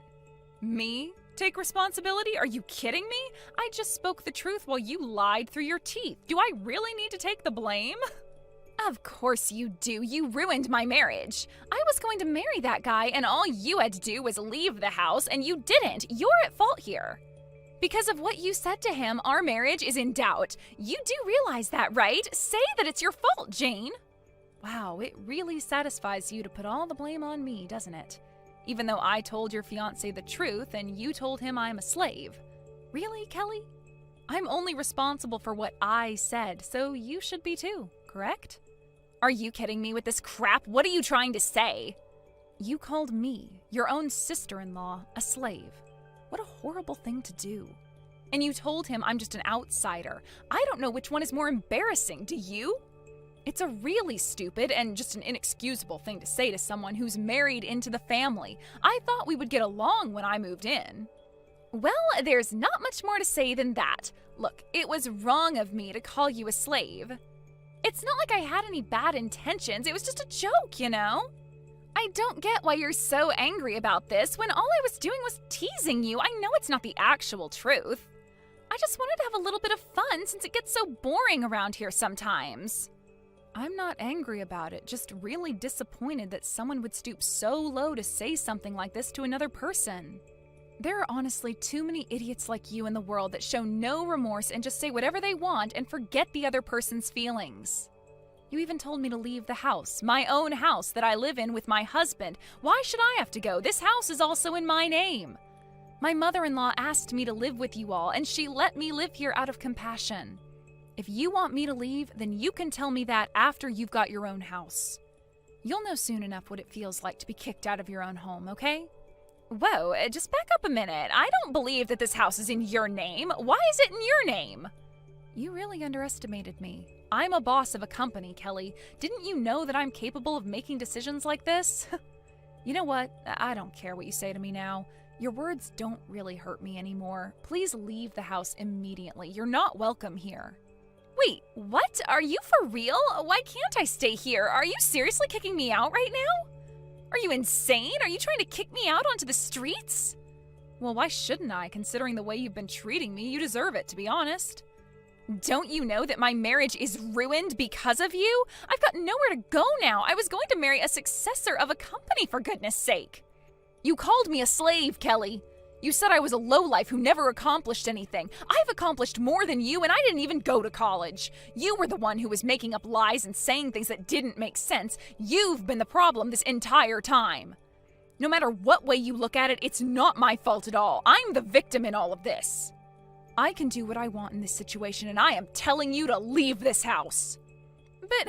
Me? Take responsibility? Are you kidding me? I just spoke the truth while you lied through your teeth. Do I really need to take the blame? Of course you do. You ruined my marriage. I was going to marry that guy, and all you had to do was leave the house, and you didn't. You're at fault here. Because of what you said to him, our marriage is in doubt. You do realize that, right? Say that it's your fault, Jane. Wow, it really satisfies you to put all the blame on me, doesn't it? Even though I told your fiancé the truth and you told him I'm a slave. Really, Kelly? I'm only responsible for what I said, so you should be too, correct? Are you kidding me with this crap? What are you trying to say? You called me, your own sister-in-law, a slave. What a horrible thing to do. And you told him I'm just an outsider. I don't know which one is more embarrassing, do you? It's a really stupid and just an inexcusable thing to say to someone who's married into the family. I thought we would get along when I moved in. Well, there's not much more to say than that. Look, it was wrong of me to call you a slave. It's not like I had any bad intentions. It was just a joke, you know? I don't get why you're so angry about this when all I was doing was teasing you. I know it's not the actual truth. I just wanted to have a little bit of fun since it gets so boring around here sometimes. I'm not angry about it, just really disappointed that someone would stoop so low to say something like this to another person. There are honestly too many idiots like you in the world that show no remorse and just say whatever they want and forget the other person's feelings. You even told me to leave the house, my own house that I live in with my husband. Why should I have to go? This house is also in my name. My mother-in-law asked me to live with you all, and she let me live here out of compassion. If you want me to leave, then you can tell me that after you've got your own house. You'll know soon enough what it feels like to be kicked out of your own home, okay? Whoa, just back up a minute. I don't believe that this house is in your name. Why is it in your name? You really underestimated me. I'm a boss of a company, Kelly. Didn't you know that I'm capable of making decisions like this? You know what? I don't care what you say to me now. Your words don't really hurt me anymore. Please leave the house immediately. You're not welcome here. Wait, what? Are you for real? Why can't I stay here? Are you seriously kicking me out right now? Are you insane? Are you trying to kick me out onto the streets? Well, why shouldn't I, considering the way you've been treating me? You deserve it, to be honest. Don't you know that my marriage is ruined because of you? I've got nowhere to go now. I was going to marry a successor of a company, for goodness sake. You called me a slave, Kelly. You said I was a lowlife who never accomplished anything. I've accomplished more than you, and I didn't even go to college. You were the one who was making up lies and saying things that didn't make sense. You've been the problem this entire time. No matter what way you look at it, it's not my fault at all. I'm the victim in all of this. I can do what I want in this situation, and I am telling you to leave this house. But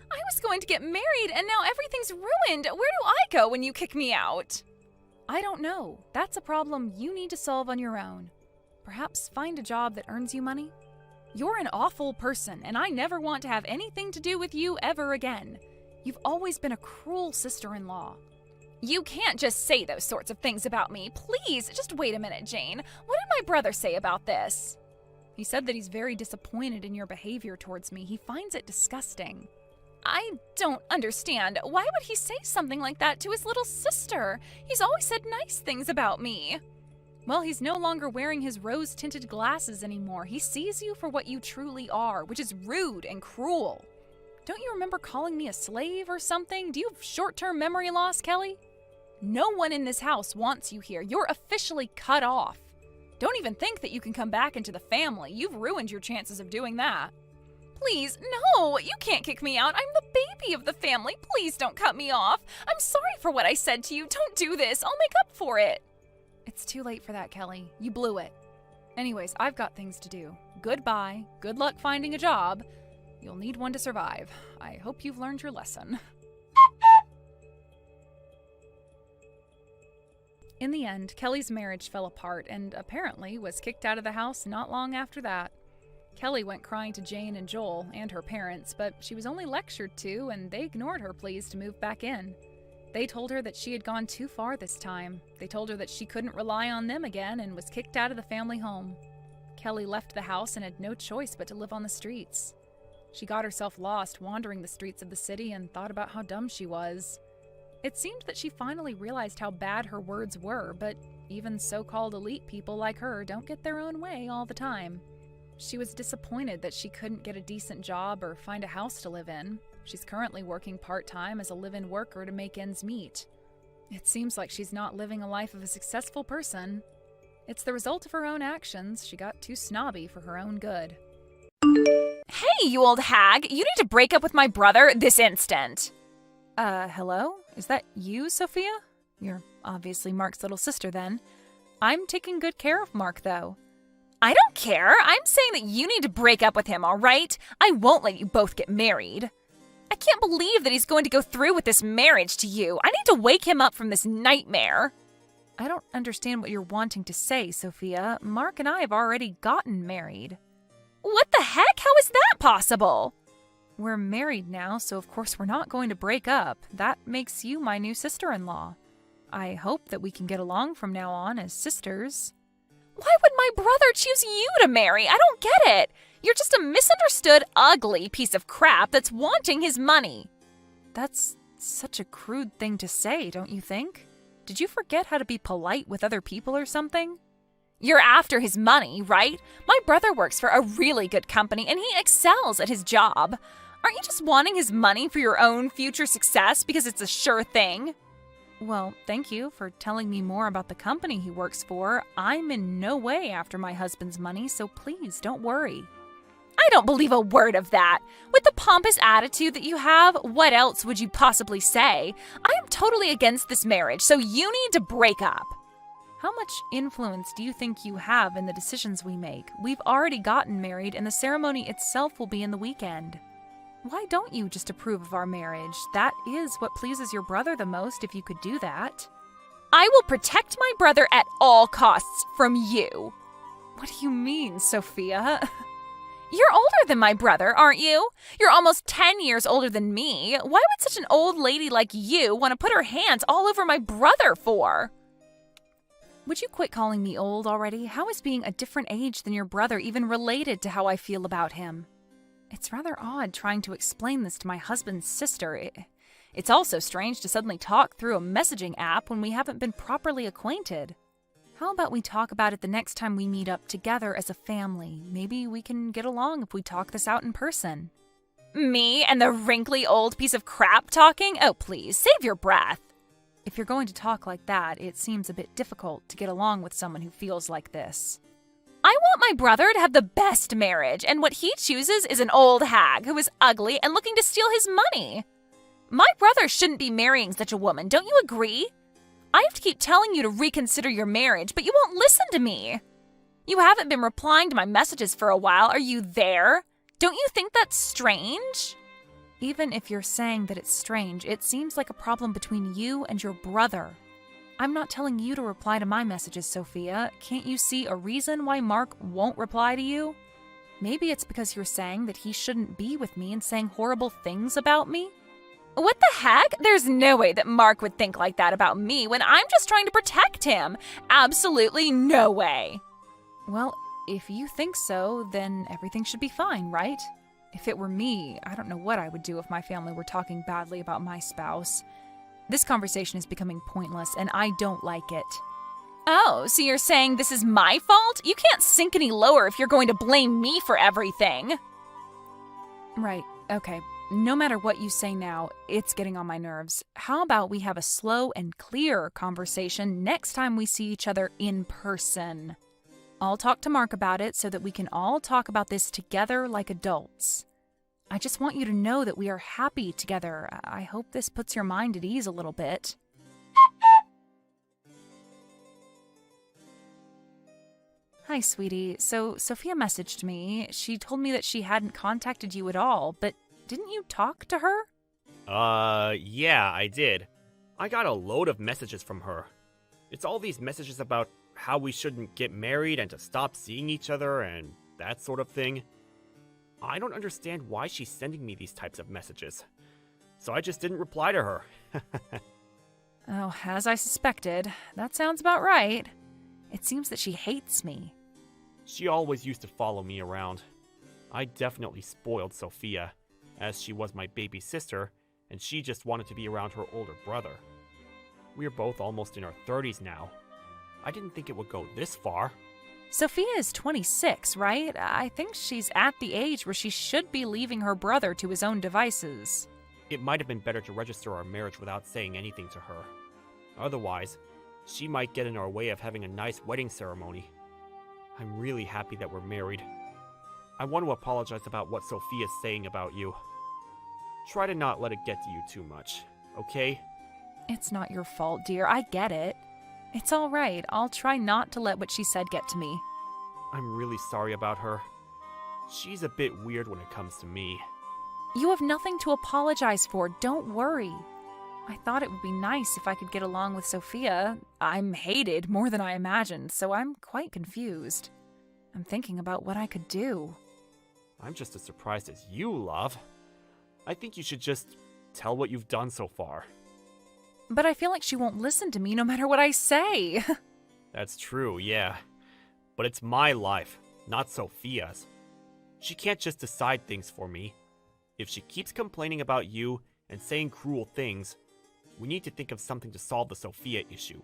I was going to get married, and now everything's ruined. Where do I go when you kick me out? I don't know. That's a problem you need to solve on your own. Perhaps find a job that earns you money? You're an awful person, and I never want to have anything to do with you ever again. You've always been a cruel sister-in-law. You can't just say those sorts of things about me. Please, just wait a minute, Jane. What did my brother say about this? He said that he's very disappointed in your behavior towards me. He finds it disgusting. I don't understand. Why would he say something like that to his little sister? He's always said nice things about me. Well, he's no longer wearing his rose-tinted glasses anymore. He sees you for what you truly are, which is rude and cruel. Don't you remember calling me a slave or something? Do you have short-term memory loss, Kelly? No one in this house wants you here. You're officially cut off. Don't even think that you can come back into the family. You've ruined your chances of doing that. Please, no, you can't kick me out. I'm the baby of the family. Please don't cut me off. I'm sorry for what I said to you. Don't do this. I'll make up for it. It's too late for that, Kelly. You blew it. Anyways, I've got things to do. Goodbye. Good luck finding a job. You'll need one to survive. I hope you've learned your lesson. In the end, Kelly's marriage fell apart and apparently was kicked out of the house not long after that. Kelly went crying to Jane and Joel and her parents, but she was only lectured to and they ignored her pleas to move back in. They told her that she had gone too far this time. They told her that she couldn't rely on them again and was kicked out of the family home. Kelly left the house and had no choice but to live on the streets. She got herself lost wandering the streets of the city and thought about how dumb she was. It seemed that she finally realized how bad her words were, but even so-called elite people like her don't get their own way all the time. She was disappointed that she couldn't get a decent job or find a house to live in. She's currently working part-time as a live-in worker to make ends meet. It seems like she's not living a life of a successful person. It's the result of her own actions. She got too snobby for her own good. Hey, you old hag! You need to break up with my brother this instant! Hello? Is that you, Sophia? You're obviously Mark's little sister, then. I'm taking good care of Mark, though. I don't care. I'm saying that you need to break up with him, all right? I won't let you both get married. I can't believe that he's going to go through with this marriage to you. I need to wake him up from this nightmare. I don't understand what you're wanting to say, Sophia. Mark and I have already gotten married. What the heck? How is that possible? We're married now, so of course we're not going to break up. That makes you my new sister-in-law. I hope that we can get along from now on as sisters. Why would my brother choose you to marry? I don't get it. You're just a misunderstood, ugly piece of crap that's wanting his money. That's such a crude thing to say, don't you think? Did you forget how to be polite with other people or something? You're after his money, right? My brother works for a really good company and he excels at his job. Aren't you just wanting his money for your own future success because it's a sure thing? Well, thank you for telling me more about the company he works for. I'm in no way after my husband's money, so please don't worry. I don't believe a word of that. With the pompous attitude that you have, what else would you possibly say? I am totally against this marriage, so you need to break up. How much influence do you think you have in the decisions we make? We've already gotten married, and the ceremony itself will be in the weekend. Why don't you just approve of our marriage? That is what pleases your brother the most, if you could do that. I will protect my brother at all costs from you. What do you mean, Sophia? You're older than my brother, aren't you? You're almost 10 years older than me. Why would such an old lady like you want to put her hands all over my brother for? Would you quit calling me old already? How is being a different age than your brother even related to how I feel about him? It's rather odd trying to explain this to my husband's sister. It's also strange to suddenly talk through a messaging app when we haven't been properly acquainted. How about we talk about it the next time we meet up together as a family? Maybe we can get along if we talk this out in person. Me and the wrinkly old piece of crap talking? Oh, please, save your breath. If you're going to talk like that, it seems a bit difficult to get along with someone who feels like this. I want my brother to have the best marriage, and what he chooses is an old hag who is ugly and looking to steal his money. My brother shouldn't be marrying such a woman, don't you agree? I have to keep telling you to reconsider your marriage, but you won't listen to me. You haven't been replying to my messages for a while. Are you there? Don't you think that's strange? Even if you're saying that it's strange, it seems like a problem between you and your brother. I'm not telling you to reply to my messages, Sophia. Can't you see a reason why Mark won't reply to you? Maybe it's because you're saying that he shouldn't be with me and saying horrible things about me? What the heck? There's no way that Mark would think like that about me when I'm just trying to protect him. Absolutely no way. Well, if you think so, then everything should be fine, right? If it were me, I don't know what I would do if my family were talking badly about my spouse. This conversation is becoming pointless, and I don't like it. Oh, so you're saying this is my fault? You can't sink any lower if you're going to blame me for everything. Right, okay. No matter what you say now, it's getting on my nerves. How about we have a slow and clear conversation next time we see each other in person? I'll talk to Mark about it so that we can all talk about this together like adults. I just want you to know that we are happy together. I hope this puts your mind at ease a little bit. Hi, sweetie. So, Sophia messaged me. She told me that she hadn't contacted you at all, but didn't you talk to her? Yeah, I did. I got a load of messages from her. It's all these messages about how we shouldn't get married and to stop seeing each other and that sort of thing. I don't understand why she's sending me these types of messages. So I just didn't reply to her. Oh, as I suspected. That sounds about right. It seems that she hates me. She always used to follow me around. I definitely spoiled Sophia, as she was my baby sister, and she just wanted to be around her older brother. We're both almost in our 30s now. I didn't think it would go this far. Sophia is 26, right? I think she's at the age where she should be leaving her brother to his own devices. It might have been better to register our marriage without saying anything to her. Otherwise, she might get in our way of having a nice wedding ceremony. I'm really happy that we're married. I want to apologize about what Sophia's saying about you. Try to not let it get to you too much, okay? It's not your fault, dear. I get it. It's all right. I'll try not to let what she said get to me. I'm really sorry about her. She's a bit weird when it comes to me. You have nothing to apologize for. Don't worry. I thought it would be nice if I could get along with Sophia. I'm hated more than I imagined, so I'm quite confused. I'm thinking about what I could do. I'm just as surprised as you, love. I think you should just tell what you've done so far. But I feel like she won't listen to me no matter what I say. That's true, yeah. But it's my life, not Sophia's. She can't just decide things for me. If she keeps complaining about you and saying cruel things, we need to think of something to solve the Sophia issue.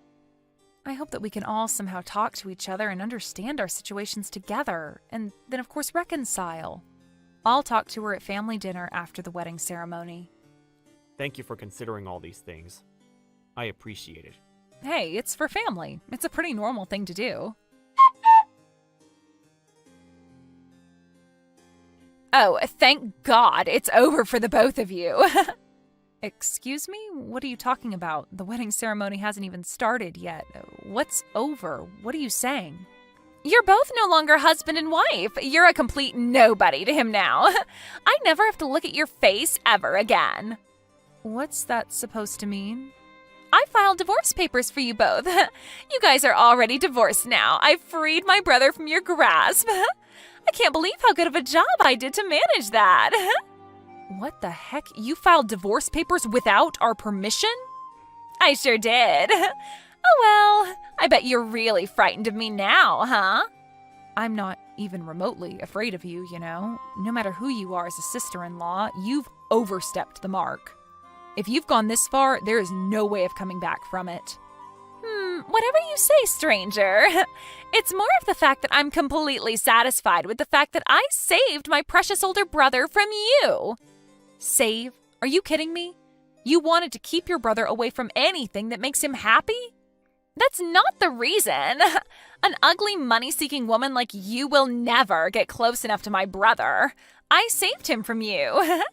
I hope that we can all somehow talk to each other and understand our situations together, and then of course reconcile. I'll talk to her at family dinner after the wedding ceremony. Thank you for considering all these things. I appreciate it. Hey, it's for family. It's a pretty normal thing to do. Oh, thank God it's over for the both of you. Excuse me? What are you talking about? The wedding ceremony hasn't even started yet. What's over? What are you saying? You're both no longer husband and wife. You're a complete nobody to him now. I never have to look at your face ever again. What's that supposed to mean? I filed divorce papers for you both. You guys are already divorced now. I freed my brother from your grasp. I can't believe how good of a job I did to manage that. What the heck? You filed divorce papers without our permission? I sure did. Oh well, I bet you're really frightened of me now, huh? I'm not even remotely afraid of you, you know. No matter who you are as a sister-in-law, you've overstepped the mark. If you've gone this far, there is no way of coming back from it. Whatever you say, stranger. It's more of the fact that I'm completely satisfied with the fact that I saved my precious older brother from you. Save? Are you kidding me? You wanted to keep your brother away from anything that makes him happy? That's not the reason. An ugly, money-seeking woman like you will never get close enough to my brother. I saved him from you.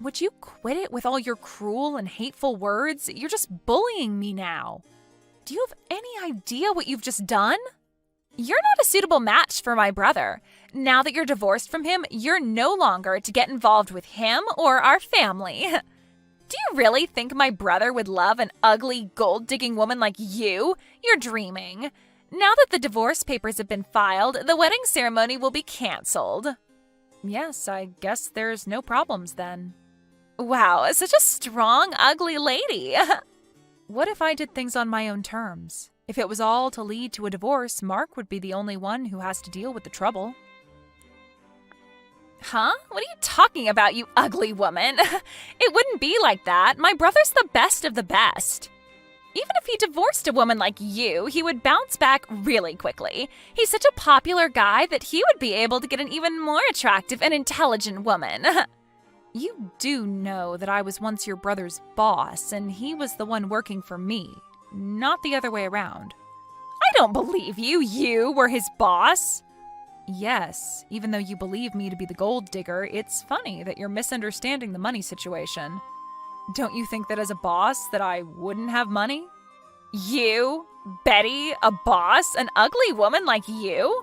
Would you quit it with all your cruel and hateful words? You're just bullying me now. Do you have any idea what you've just done? You're not a suitable match for my brother. Now that you're divorced from him, you're no longer to get involved with him or our family. Do you really think my brother would love an ugly, gold-digging woman like you? You're dreaming. Now that the divorce papers have been filed, the wedding ceremony will be canceled. Yes, I guess there's no problems then. Wow, such a strong, ugly lady. What if I did things on my own terms? If it was all to lead to a divorce, Mark would be the only one who has to deal with the trouble. Huh? What are you talking about, you ugly woman? It wouldn't be like that. My brother's the best of the best. Even if he divorced a woman like you, he would bounce back really quickly. He's such a popular guy that he would be able to get an even more attractive and intelligent woman. You do know that I was once your brother's boss, and he was the one working for me, not the other way around. I don't believe you. You were his boss. Yes, even though you believe me to be the gold digger, it's funny that you're misunderstanding the money situation. Don't you think that as a boss that I wouldn't have money? You? Betty? A boss? An ugly woman like you?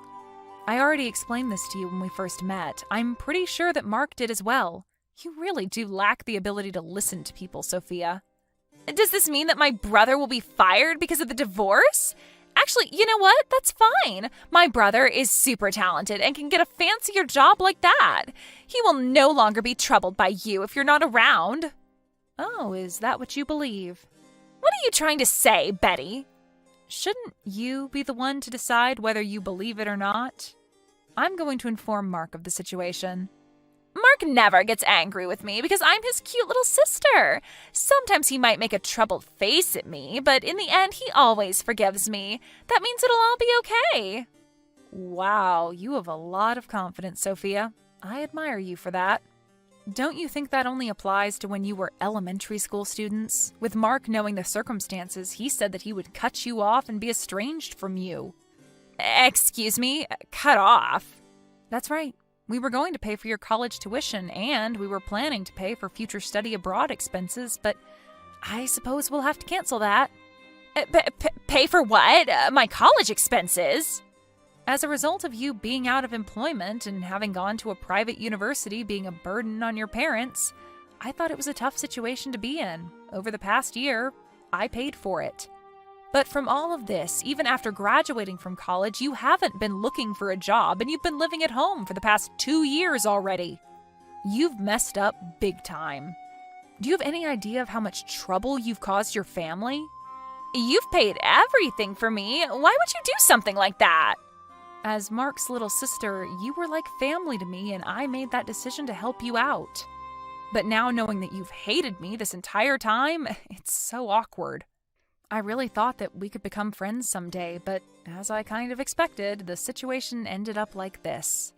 I already explained this to you when we first met. I'm pretty sure that Mark did as well. You really do lack the ability to listen to people, Sophia. Does this mean that my brother will be fired because of the divorce? Actually, you know what? That's fine. My brother is super talented and can get a fancier job like that. He will no longer be troubled by you if you're not around. Oh, is that what you believe? What are you trying to say, Betty? Shouldn't you be the one to decide whether you believe it or not? I'm going to inform Mark of the situation. Mark never gets angry with me because I'm his cute little sister. Sometimes he might make a troubled face at me, but in the end, he always forgives me. That means it'll all be okay. Wow, you have a lot of confidence, Sophia. I admire you for that. Don't you think that only applies to when you were elementary school students? With Mark knowing the circumstances, he said that he would cut you off and be estranged from you. Excuse me? Cut off? That's right. We were going to pay for your college tuition, and we were planning to pay for future study abroad expenses, but I suppose we'll have to cancel that. Pay for what? My college expenses? As a result of you being out of employment and having gone to a private university being a burden on your parents, I thought it was a tough situation to be in. Over the past year, I paid for it. But from all of this, even after graduating from college, you haven't been looking for a job and you've been living at home for the past 2 years already. You've messed up big time. Do you have any idea of how much trouble you've caused your family? You've paid everything for me. Why would you do something like that? As Mark's little sister, you were like family to me and I made that decision to help you out. But now knowing that you've hated me this entire time, it's so awkward. I really thought that we could become friends someday, but as I kind of expected, the situation ended up like this.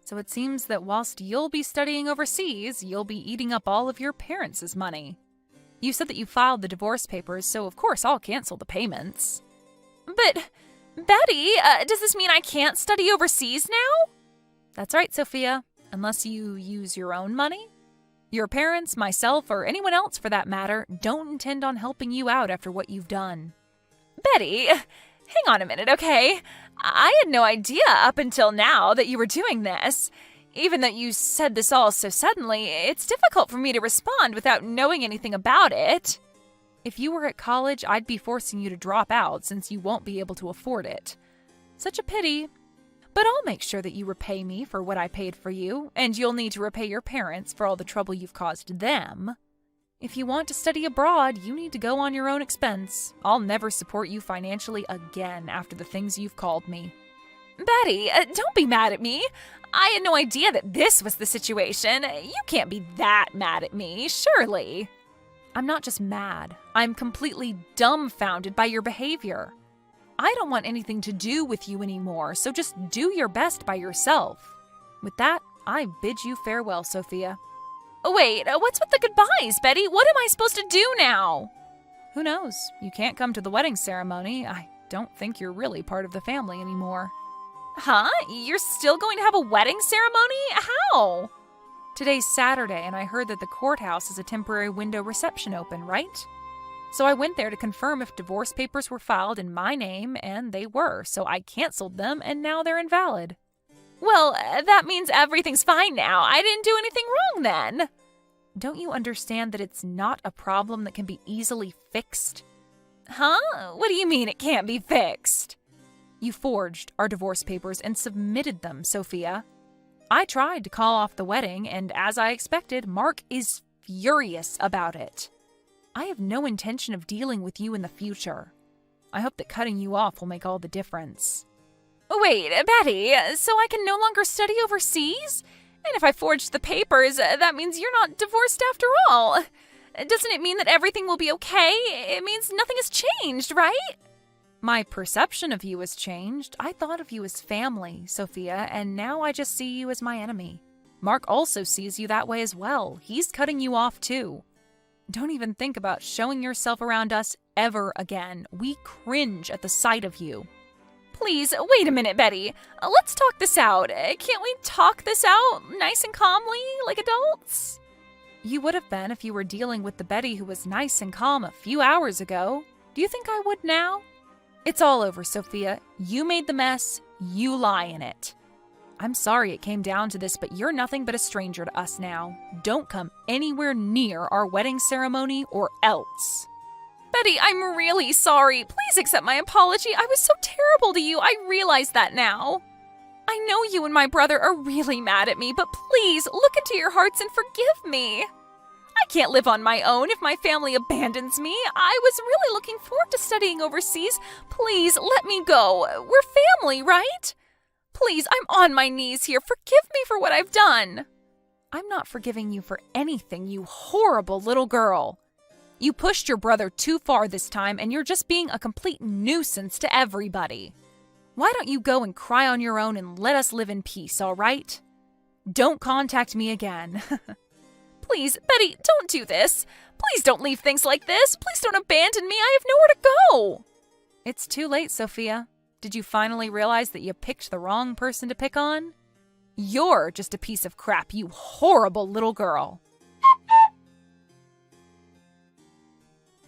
So it seems that whilst you'll be studying overseas, you'll be eating up all of your parents' money. You said that you filed the divorce papers, so of course I'll cancel the payments. But, Betty, does this mean I can't study overseas now? That's right, Sophia, unless you use your own money. Your parents, myself, or anyone else for that matter, don't intend on helping you out after what you've done. Betty, hang on a minute, okay? I had no idea up until now that you were doing this. Even though you said this all so suddenly, it's difficult for me to respond without knowing anything about it. If you were at college, I'd be forcing you to drop out since you won't be able to afford it. Such a pity. But I'll make sure that you repay me for what I paid for you, and you'll need to repay your parents for all the trouble you've caused them. If you want to study abroad, you need to go on your own expense. I'll never support you financially again after the things you've called me. Betty, don't be mad at me. I had no idea that this was the situation. You can't be that mad at me, surely. I'm not just mad. I'm completely dumbfounded by your behavior. I don't want anything to do with you anymore, so just do your best by yourself. With that, I bid you farewell, Sophia. Wait, what's with the goodbyes, Betty? What am I supposed to do now? Who knows? You can't come to the wedding ceremony. I don't think you're really part of the family anymore. Huh? You're still going to have a wedding ceremony? How? Today's Saturday, and I heard that the courthouse has a temporary window reception open, right? So I went there to confirm if divorce papers were filed in my name, and they were, so I canceled them, and now they're invalid. Well, that means everything's fine now. I didn't do anything wrong then. Don't you understand that it's not a problem that can be easily fixed? Huh? What do you mean it can't be fixed? You forged our divorce papers and submitted them, Sophia. I tried to call off the wedding, and as I expected, Mark is furious about it. I have no intention of dealing with you in the future. I hope that cutting you off will make all the difference. Wait, Betty, so I can no longer study overseas? And if I forged the papers, that means you're not divorced after all. Doesn't it mean that everything will be okay? It means nothing has changed, right? My perception of you has changed. I thought of you as family, Sophia, and now I just see you as my enemy. Mark also sees you that way as well. He's cutting you off too. Don't even think about showing yourself around us ever again. We cringe at the sight of you. Please, wait a minute, Betty. Let's talk this out. Can't we talk this out nice and calmly, like adults? You would have been if you were dealing with the Betty who was nice and calm a few hours ago. Do you think I would now? It's all over, Sophia. You made the mess. You lie in it. I'm sorry it came down to this, but you're nothing but a stranger to us now. Don't come anywhere near our wedding ceremony or else. Betty, I'm really sorry. Please accept my apology. I was so terrible to you. I realize that now. I know you and my brother are really mad at me, but please look into your hearts and forgive me. I can't live on my own if my family abandons me. I was really looking forward to studying overseas. Please let me go. We're family, right? Please, I'm on my knees here. Forgive me for what I've done. I'm not forgiving you for anything, you horrible little girl. You pushed your brother too far this time, and you're just being a complete nuisance to everybody. Why don't you go and cry on your own and let us live in peace, all right? Don't contact me again. Please, Betty, don't do this. Please don't leave things like this. Please don't abandon me. I have nowhere to go. It's too late, Sophia. Did you finally realize that you picked the wrong person to pick on? You're just a piece of crap, you horrible little girl.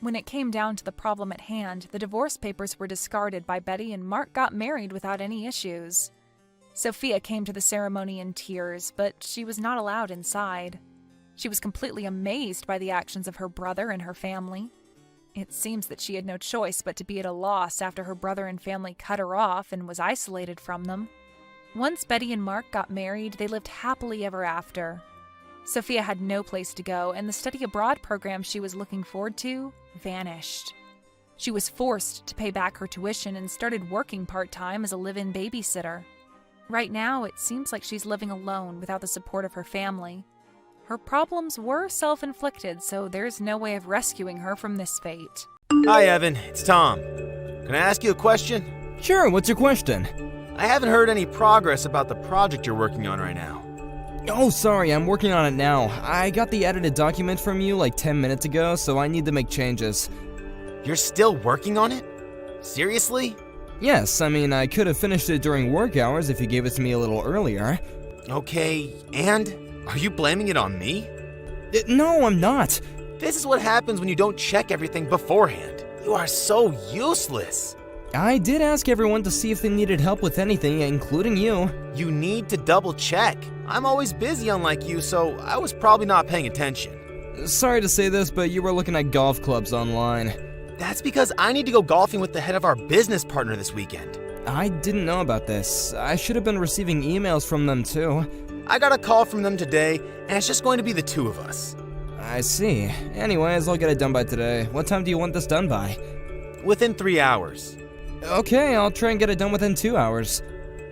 When it came down to the problem at hand, the divorce papers were discarded by Betty and Mark got married without any issues. Sophia came to the ceremony in tears, but she was not allowed inside. She was completely amazed by the actions of her brother and her family. It seems that she had no choice but to be at a loss after her brother and family cut her off and was isolated from them. Once Betty and Mark got married, they lived happily ever after. Sophia had no place to go, and the study abroad program she was looking forward to vanished. She was forced to pay back her tuition and started working part-time as a live-in babysitter. Right now, it seems like she's living alone without the support of her family. Her problems were self-inflicted, so there's no way of rescuing her from this fate. Hi, Evan. It's Tom. Can I ask you a question? Sure, what's your question? I haven't heard any progress about the project you're working on right now. Oh, sorry, I'm working on it now. I got the edited document from you like 10 minutes ago, so I need to make changes. You're still working on it? Seriously? Yes, I mean, I could have finished it during work hours if you gave it to me a little earlier. Okay, and? Are you blaming it on me? No, I'm not. This is what happens when you don't check everything beforehand. You are so useless. I did ask everyone to see if they needed help with anything, including you. You need to double check. I'm always busy unlike you, so I was probably not paying attention. Sorry to say this, but you were looking at golf clubs online. That's because I need to go golfing with the head of our business partner this weekend. I didn't know about this. I should have been receiving emails from them too. I got a call from them today, and it's just going to be the two of us. I see. Anyways, I'll get it done by today. What time do you want this done by? Within 3 hours. Okay, I'll try and get it done within 2 hours.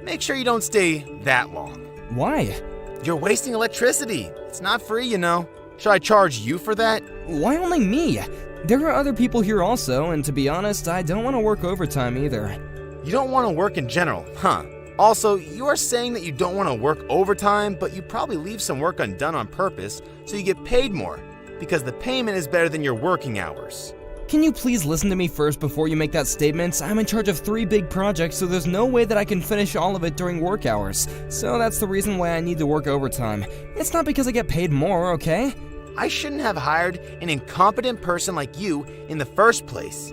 Make sure you don't stay that long. Why? You're wasting electricity. It's not free, you know. Should I charge you for that? Why only me? There are other people here also, and to be honest, I don't want to work overtime either. You don't want to work in general, huh? Also, you are saying that you don't want to work overtime, but you probably leave some work undone on purpose so you get paid more, because the payment is better than your working hours. Can you please listen to me first before you make that statement? I'm in charge of 3 big projects, so there's no way that I can finish all of it during work hours. So that's the reason why I need to work overtime. It's not because I get paid more, okay? I shouldn't have hired an incompetent person like you in the first place.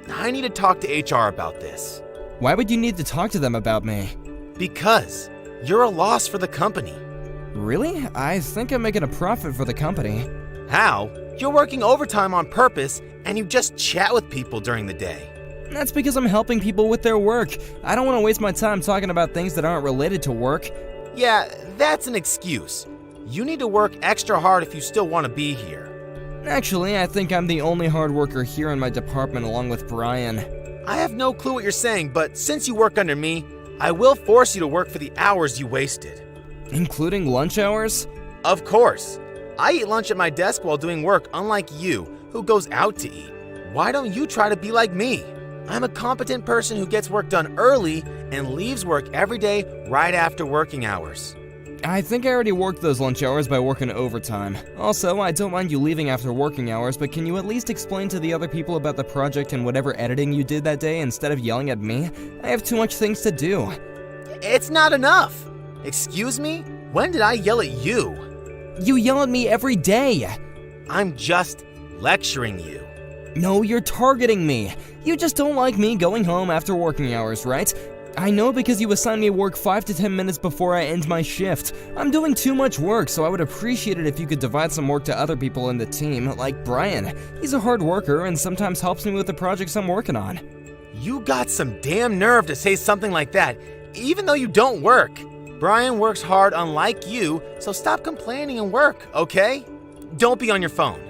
I need to talk to HR about this. Why would you need to talk to them about me? Because you're a loss for the company. Really? I think I'm making a profit for the company. How? You're working overtime on purpose, and you just chat with people during the day. That's because I'm helping people with their work. I don't want to waste my time talking about things that aren't related to work. Yeah, that's an excuse. You need to work extra hard if you still want to be here. Actually, I think I'm the only hard worker here in my department along with Brian. I have no clue what you're saying, but since you work under me, I will force you to work for the hours you wasted. Including lunch hours? Of course. I eat lunch at my desk while doing work, unlike you, who goes out to eat. Why don't you try to be like me? I'm a competent person who gets work done early and leaves work every day right after working hours. I think I already worked those lunch hours by working overtime. Also, I don't mind you leaving after working hours, but can you at least explain to the other people about the project and whatever editing you did that day instead of yelling at me? I have too much things to do. It's not enough. Excuse me? When did I yell at you? You yell at me every day. I'm just lecturing you. No, you're targeting me. You just don't like me going home after working hours, right? I know because you assign me work 5 to 10 minutes before I end my shift. I'm doing too much work, so I would appreciate it if you could divide some work to other people in the team, like Brian. He's a hard worker and sometimes helps me with the projects I'm working on. You got some damn nerve to say something like that, even though you don't work. Brian works hard unlike you, so stop complaining and work, okay? Don't be on your phone.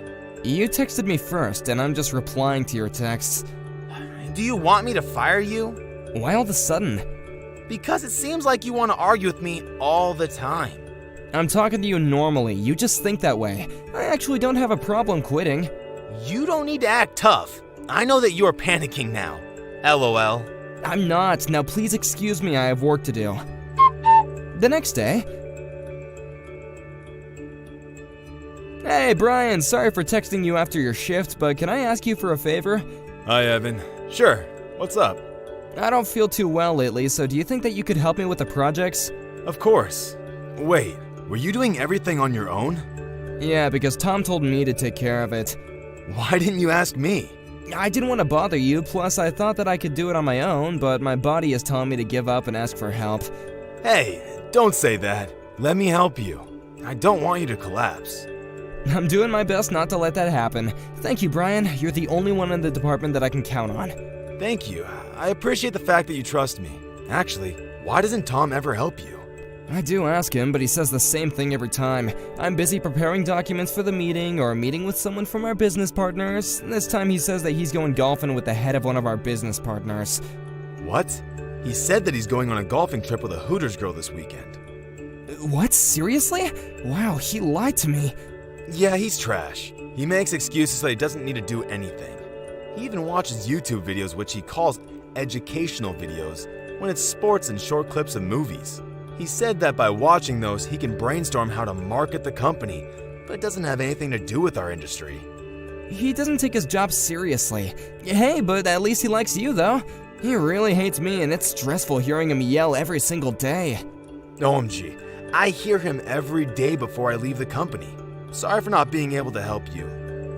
You texted me first, and I'm just replying to your texts. Do you want me to fire you? Why all of a sudden? Because it seems like you want to argue with me all the time. I'm talking to you normally, you just think that way. I actually don't have a problem quitting. You don't need to act tough. I know that you're panicking now. LOL. I'm not. Now please excuse me, I have work to do. The next day... Hey Brian, sorry for texting you after your shift, but can I ask you for a favor? Hi, Evan. Sure. What's up? I don't feel too well lately, so do you think that you could help me with the projects? Of course. Wait, were you doing everything on your own? Yeah, because Tom told me to take care of it. Why didn't you ask me? I didn't want to bother you, plus I thought that I could do it on my own, but my body is telling me to give up and ask for help. Hey, don't say that. Let me help you. I don't want you to collapse. I'm doing my best not to let that happen. Thank you, Brian. You're the only one in the department that I can count on. Thank you. I appreciate the fact that you trust me. Actually, why doesn't Tom ever help you? I do ask him, but he says the same thing every time. I'm busy preparing documents for the meeting or meeting with someone from our business partners. This time he says that he's going golfing with the head of one of our business partners. What? He said that he's going on a golfing trip with a Hooters girl this weekend. What? Seriously? Wow, he lied to me. Yeah, he's trash. He makes excuses so he doesn't need to do anything. He even watches YouTube videos which he calls educational videos when it's sports and short clips of movies. He said that by watching those, he can brainstorm how to market the company, but it doesn't have anything to do with our industry. He doesn't take his job seriously. Hey, but at least he likes you, though. He really hates me, and it's stressful hearing him yell every single day. OMG, I hear him every day before I leave the company. Sorry for not being able to help you.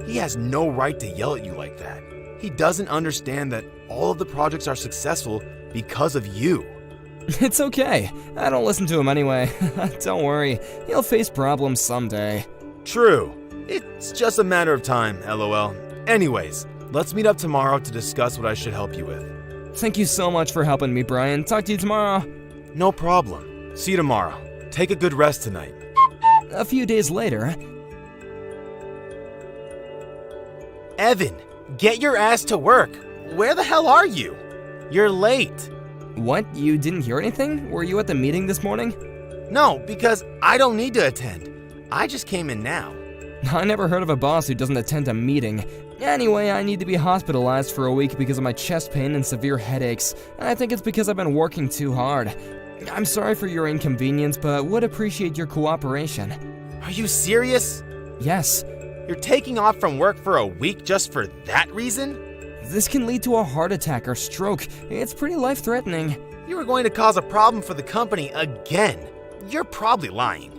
He has no right to yell at you like that. He doesn't understand that all of the projects are successful because of you. It's okay. I don't listen to him anyway. Don't worry. He'll face problems someday. True. It's just a matter of time, LOL. Anyways, let's meet up tomorrow to discuss what I should help you with. Thank you so much for helping me, Brian. Talk to you tomorrow. No problem. See you tomorrow. Take a good rest tonight. A few days later... Evan, get your ass to work. Where the hell are you? You're late. What? You didn't hear anything? Were you at the meeting this morning? No, because I don't need to attend. I just came in now. I never heard of a boss who doesn't attend a meeting. Anyway, I need to be hospitalized for a week because of my chest pain and severe headaches. I think it's because I've been working too hard. I'm sorry for your inconvenience, but would appreciate your cooperation. Are you serious? Yes, You're taking off from work for a week just for that reason? this can lead to a heart attack or stroke. It's pretty life-threatening. You are going to cause a problem for the company again. You're probably lying.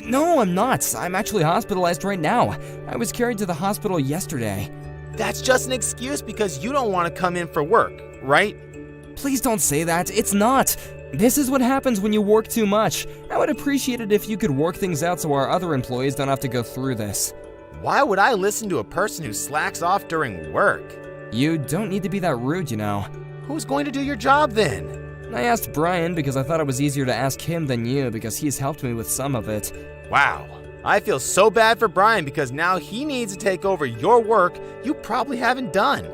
No, I'm not. I'm actually hospitalized right now. I was carried to the hospital yesterday. That's just an excuse because you don't want to come in for work, right? Please don't say that. It's not. This is what happens when you work too much. I would appreciate it if you could work things out so our other employees don't have to go through this. Why would I listen to a person who slacks off during work? You don't need to be that rude, you know. Who's going to do your job then? I asked Brian because I thought it was easier to ask him than you because he's helped me with some of it. Wow. I feel so bad for Brian because now he needs to take over your work you probably haven't done.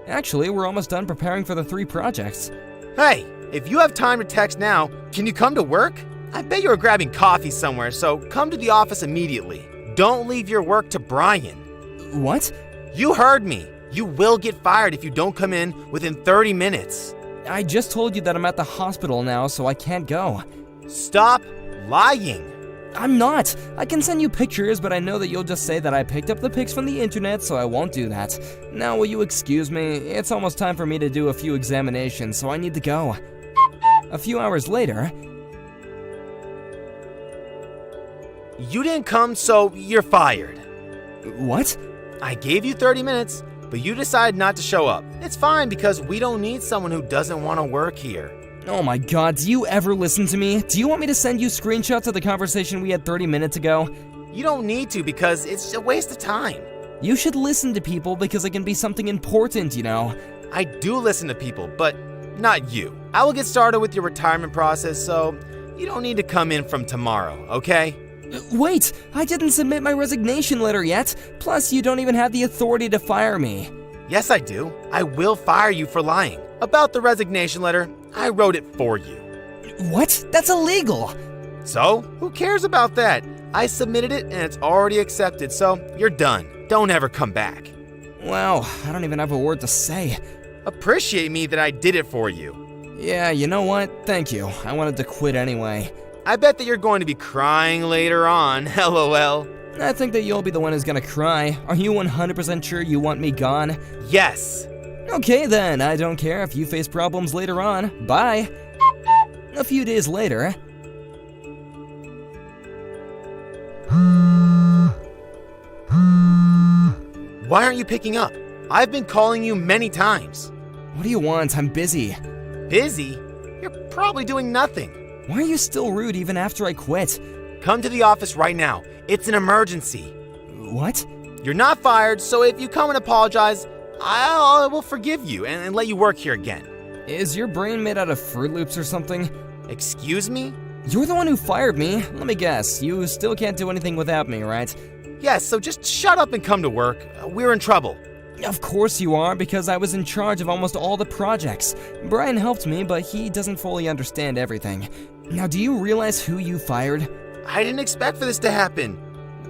Actually, we're almost done preparing for the 3 projects. Hey, if you have time to text now, can you come to work? I bet you were grabbing coffee somewhere, so come to the office immediately. Don't leave your work to Brian. What? You heard me. You will get fired if you don't come in within 30 minutes. I just told you that I'm at the hospital now, so I can't go. Stop lying. I'm not. I can send you pictures, but I know that you'll just say that I picked up the pics from the internet, so I won't do that. Now, will you excuse me? It's almost time for me to do a few examinations, so I need to go. A few hours later... You didn't come, so you're fired. What? I gave you 30 minutes, but you decided not to show up. It's fine because we don't need someone who doesn't want to work here. Oh my god, do you ever listen to me? Do you want me to send you screenshots of the conversation we had 30 minutes ago? You don't need to because it's a waste of time. You should listen to people because it can be something important, you know. I do listen to people, but not you. I will get started with your retirement process, so you don't need to come in from tomorrow, okay? Wait, I didn't submit my resignation letter yet. Plus, you don't even have the authority to fire me. Yes, I do. I will fire you for lying. About the resignation letter, I wrote it for you. What? That's illegal. So, who cares about that? I submitted it and it's already accepted, so you're done. Don't ever come back. Wow, I don't even have a word to say. Appreciate me that I did it for you. Yeah, you know what? Thank you. I wanted to quit anyway. I bet that you're going to be crying later on, lol. I think that you'll be the one who's gonna cry. Are you 100% sure you want me gone? Yes. Okay then, I don't care if you face problems later on. Bye. A few days later... Why aren't you picking up? I've been calling you many times. What do you want? I'm busy. Busy? You're probably doing nothing. Why are you still rude even after I quit? Come to the office right now. It's an emergency. What? You're not fired, so if you come and apologize, I will forgive you and let you work here again. Is your brain made out of Fruit Loops or something? Excuse me? You're the one who fired me. Let me guess, you still can't do anything without me, right? Yes, so just shut up and come to work. We're in trouble. Of course you are, because I was in charge of almost all the projects. Brian helped me, but he doesn't fully understand everything. Now, do you realize who you fired? I didn't expect for this to happen.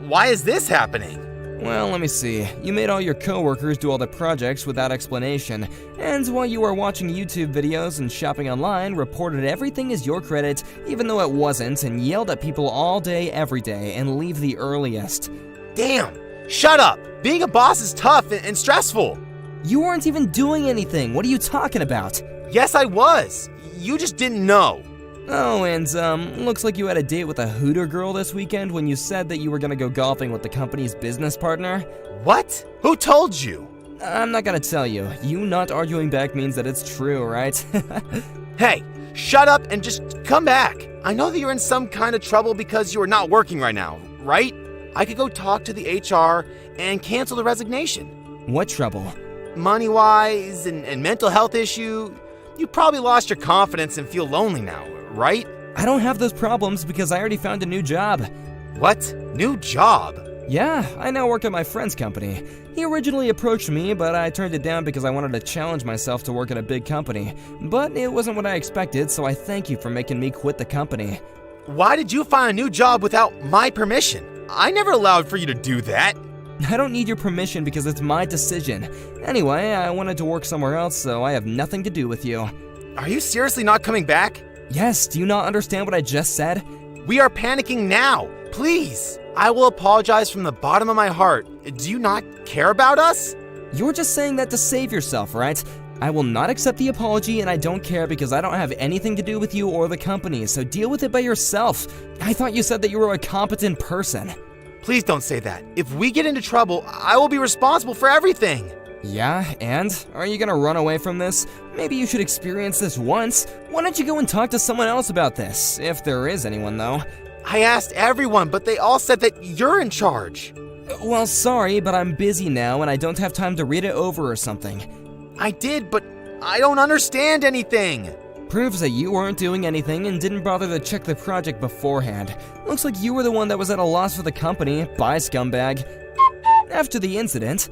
Why is this happening? Well, let me see. You made all your coworkers do all the projects without explanation, and while you were watching YouTube videos and shopping online, reported everything as your credit, even though it wasn't, and yelled at people all day, every day, and leave the earliest. Damn! Shut up! Being a boss is tough and stressful. You weren't even doing anything. What are you talking about? Yes, I was. You just didn't know. Oh, and, looks like you had a date with a Hooter girl this weekend when you said that you were gonna go golfing with the company's business partner. What? Who told you? I'm not gonna tell you. You not arguing back means that it's true, right? Hey, shut up and just come back. I know that you're in some kind of trouble because you are not working right now, right? I could go talk to the HR and cancel the resignation. What trouble? Money-wise and mental health issue. You probably lost your confidence and feel lonely now, right? I don't have those problems because I already found a new job. What? New job? Yeah, I now work at my friend's company. He originally approached me, but I turned it down because I wanted to challenge myself to work at a big company. But it wasn't what I expected, so I thank you for making me quit the company. Why did you find a new job without my permission? I never allowed for you to do that. I don't need your permission because it's my decision. Anyway, I wanted to work somewhere else, so I have nothing to do with you. Are you seriously not coming back? Yes, do you not understand what I just said? We are panicking now. Please. I will apologize from the bottom of my heart. Do you not care about us? You're just saying that to save yourself, right? I will not accept the apology, and I don't care because I don't have anything to do with you or the company, so deal with it by yourself. I thought you said that you were a competent person. Please don't say that. If we get into trouble, I will be responsible for everything. Yeah, and? Are you gonna run away from this? Maybe you should experience this once. Why don't you go and talk to someone else about this? If there is anyone, though. I asked everyone, but they all said that you're in charge. Well, sorry, but I'm busy now and I don't have time to read it over or something. I did, but I don't understand anything. Proves that you weren't doing anything and didn't bother to check the project beforehand. Looks like you were the one that was at a loss for the company. Bye, scumbag. After the incident,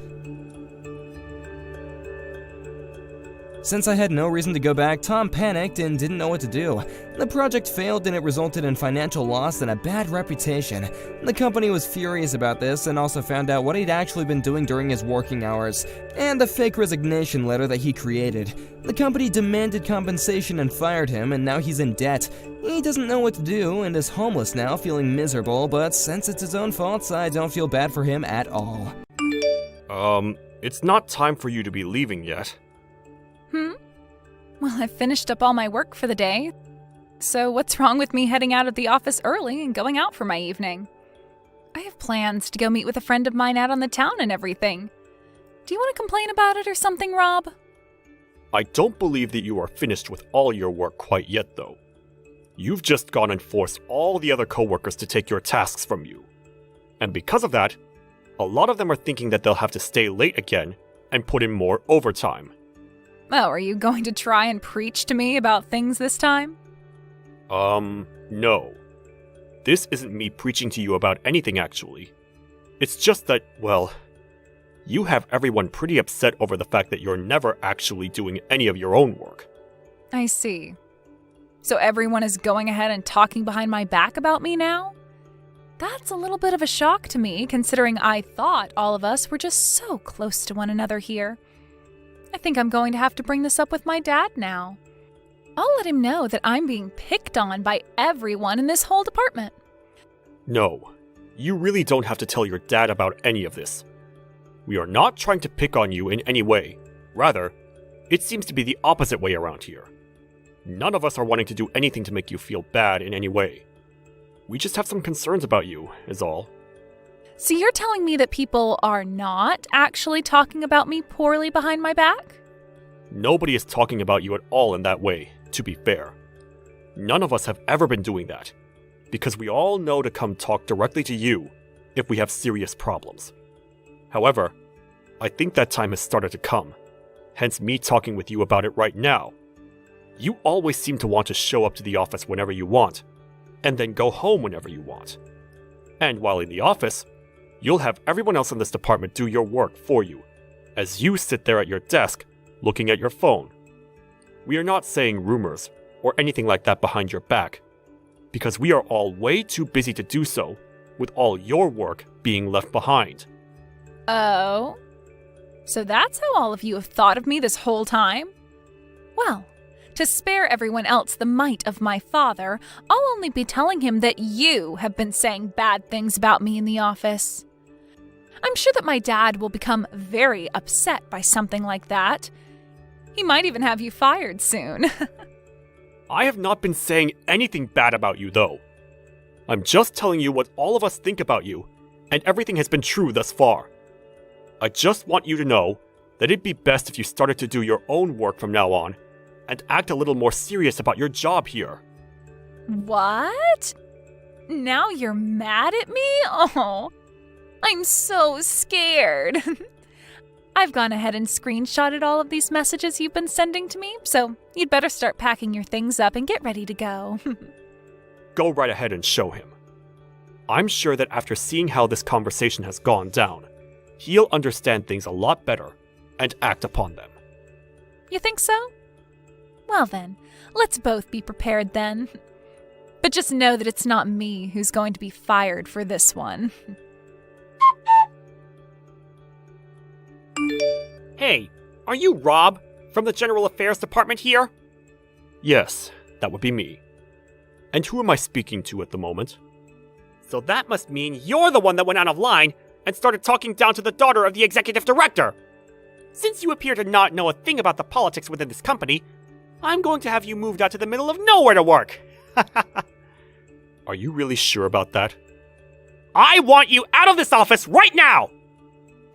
since I had no reason to go back, Tom panicked and didn't know what to do. The project failed and it resulted in financial loss and a bad reputation. The company was furious about this and also found out what he'd actually been doing during his working hours, and the fake resignation letter that he created. The company demanded compensation and fired him, and now he's in debt. He doesn't know what to do and is homeless now, feeling miserable, but since it's his own fault, I don't feel bad for him at all. It's not time for you to be leaving yet. Well, I've finished up all my work for the day. So what's wrong with me heading out of the office early and going out for my evening? I have plans to go meet with a friend of mine out on the town and everything. Do you want to complain about it or something, Rob? I don't believe that you are finished with all your work quite yet, though. You've just gone and forced all the other coworkers to take your tasks from you. And because of that, a lot of them are thinking that they'll have to stay late again and put in more overtime. Oh, are you going to try and preach to me about things this time? No. This isn't me preaching to you about anything, actually. It's just that, well, you have everyone pretty upset over the fact that you're never actually doing any of your own work. I see. So everyone is going ahead and talking behind my back about me now? That's a little bit of a shock to me, considering I thought all of us were just so close to one another here. I think I'm going to have to bring this up with my dad now. I'll let him know that I'm being picked on by everyone in this whole department. No, you really don't have to tell your dad about any of this. We are not trying to pick on you in any way. Rather, it seems to be the opposite way around here. None of us are wanting to do anything to make you feel bad in any way. We just have some concerns about you, is all. So you're telling me that people are not actually talking about me poorly behind my back? Nobody is talking about you at all in that way, to be fair. None of us have ever been doing that, because we all know to come talk directly to you if we have serious problems. However, I think that time has started to come, hence me talking with you about it right now. You always seem to want to show up to the office whenever you want, and then go home whenever you want. And while in the office, you'll have everyone else in this department do your work for you, as you sit there at your desk, looking at your phone. We are not saying rumors or anything like that behind your back, because we are all way too busy to do so, with all your work being left behind. Oh? So that's how all of you have thought of me this whole time? Well, to spare everyone else the might of my father, I'll only be telling him that you have been saying bad things about me in the office. I'm sure that my dad will become very upset by something like that. He might even have you fired soon. I have not been saying anything bad about you, though. I'm just telling you what all of us think about you, and everything has been true thus far. I just want you to know that it'd be best if you started to do your own work from now on, and act a little more serious about your job here. What? Now you're mad at me? Oh, I'm so scared. I've gone ahead and screenshotted all of these messages you've been sending to me, so you'd better start packing your things up and get ready to go. Go right ahead and show him. I'm sure that after seeing how this conversation has gone down, he'll understand things a lot better and act upon them. You think so? Well then, let's both be prepared then. But just know that it's not me who's going to be fired for this one. Hey, are you Rob from the General Affairs Department here? Yes, that would be me. And who am I speaking to at the moment? So that must mean you're the one that went out of line and started talking down to the daughter of the executive director. Since you appear to not know a thing about the politics within this company, I'm going to have you moved out to the middle of nowhere to work. Are you really sure about that? I want you out of this office right now!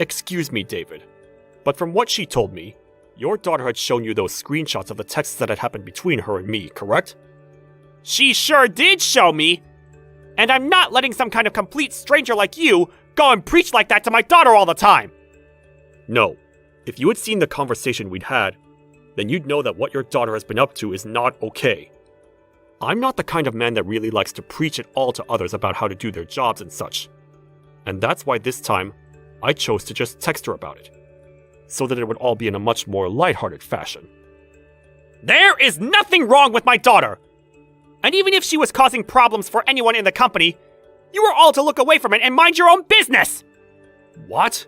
Excuse me, David, but from what she told me, your daughter had shown you those screenshots of the texts that had happened between her and me, correct? She sure did show me! And I'm not letting some kind of complete stranger like you go and preach like that to my daughter all the time! No. If you had seen the conversation we'd had, then you'd know that what your daughter has been up to is not okay. I'm not the kind of man that really likes to preach it all to others about how to do their jobs and such. And that's why this time, I chose to just text her about it, so that it would all be in a much more lighthearted fashion. There is nothing wrong with my daughter! And even if she was causing problems for anyone in the company, you were all to look away from it and mind your own business! What?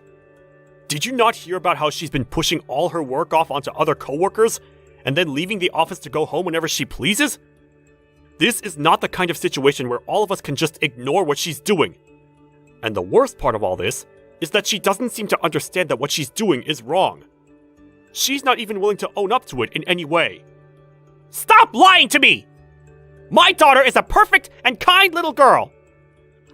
Did you not hear about how she's been pushing all her work off onto other coworkers, and then leaving the office to go home whenever she pleases? This is not the kind of situation where all of us can just ignore what she's doing. And the worst part of all this is that she doesn't seem to understand that what she's doing is wrong. She's not even willing to own up to it in any way. Stop lying to me! My daughter is a perfect and kind little girl.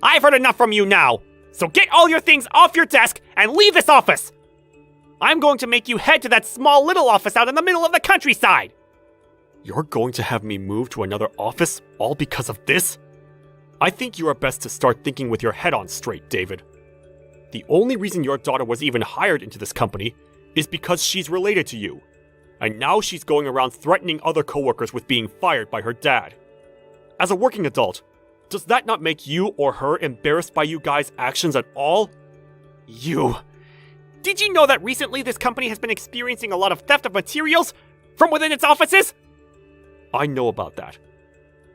I've heard enough from you now, so get all your things off your desk and leave this office. I'm going to make you head to that small little office out in the middle of the countryside. You're going to have me move to another office all because of this? I think you are best to start thinking with your head on straight, David. The only reason your daughter was even hired into this company is because she's related to you. And now she's going around threatening other coworkers with being fired by her dad. As a working adult, does that not make you or her embarrassed by you guys' actions at all? Did you know that recently this company has been experiencing a lot of theft of materials from within its offices? I know about that.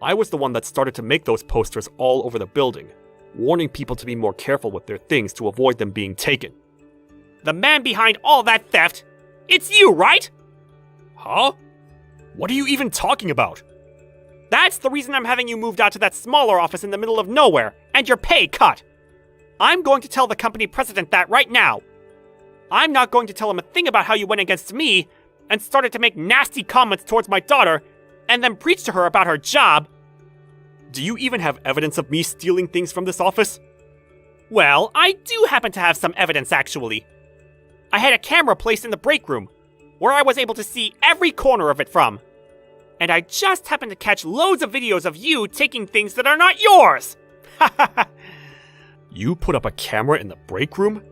I was the one that started to make those posters all over the building, warning people to be more careful with their things to avoid them being taken. The man behind all that theft, it's you, right? Huh? What are you even talking about? That's the reason I'm having you moved out to that smaller office in the middle of nowhere, and your pay cut. I'm going to tell the company president that right now. I'm not going to tell him a thing about how you went against me and started to make nasty comments towards my daughter, and then preach to her about her job. Do you even have evidence of me stealing things from this office? Well, I do happen to have some evidence, actually. I had a camera placed in the break room, where I was able to see every corner of it from. And I just happened to catch loads of videos of you taking things that are not yours! You put up a camera in the break room?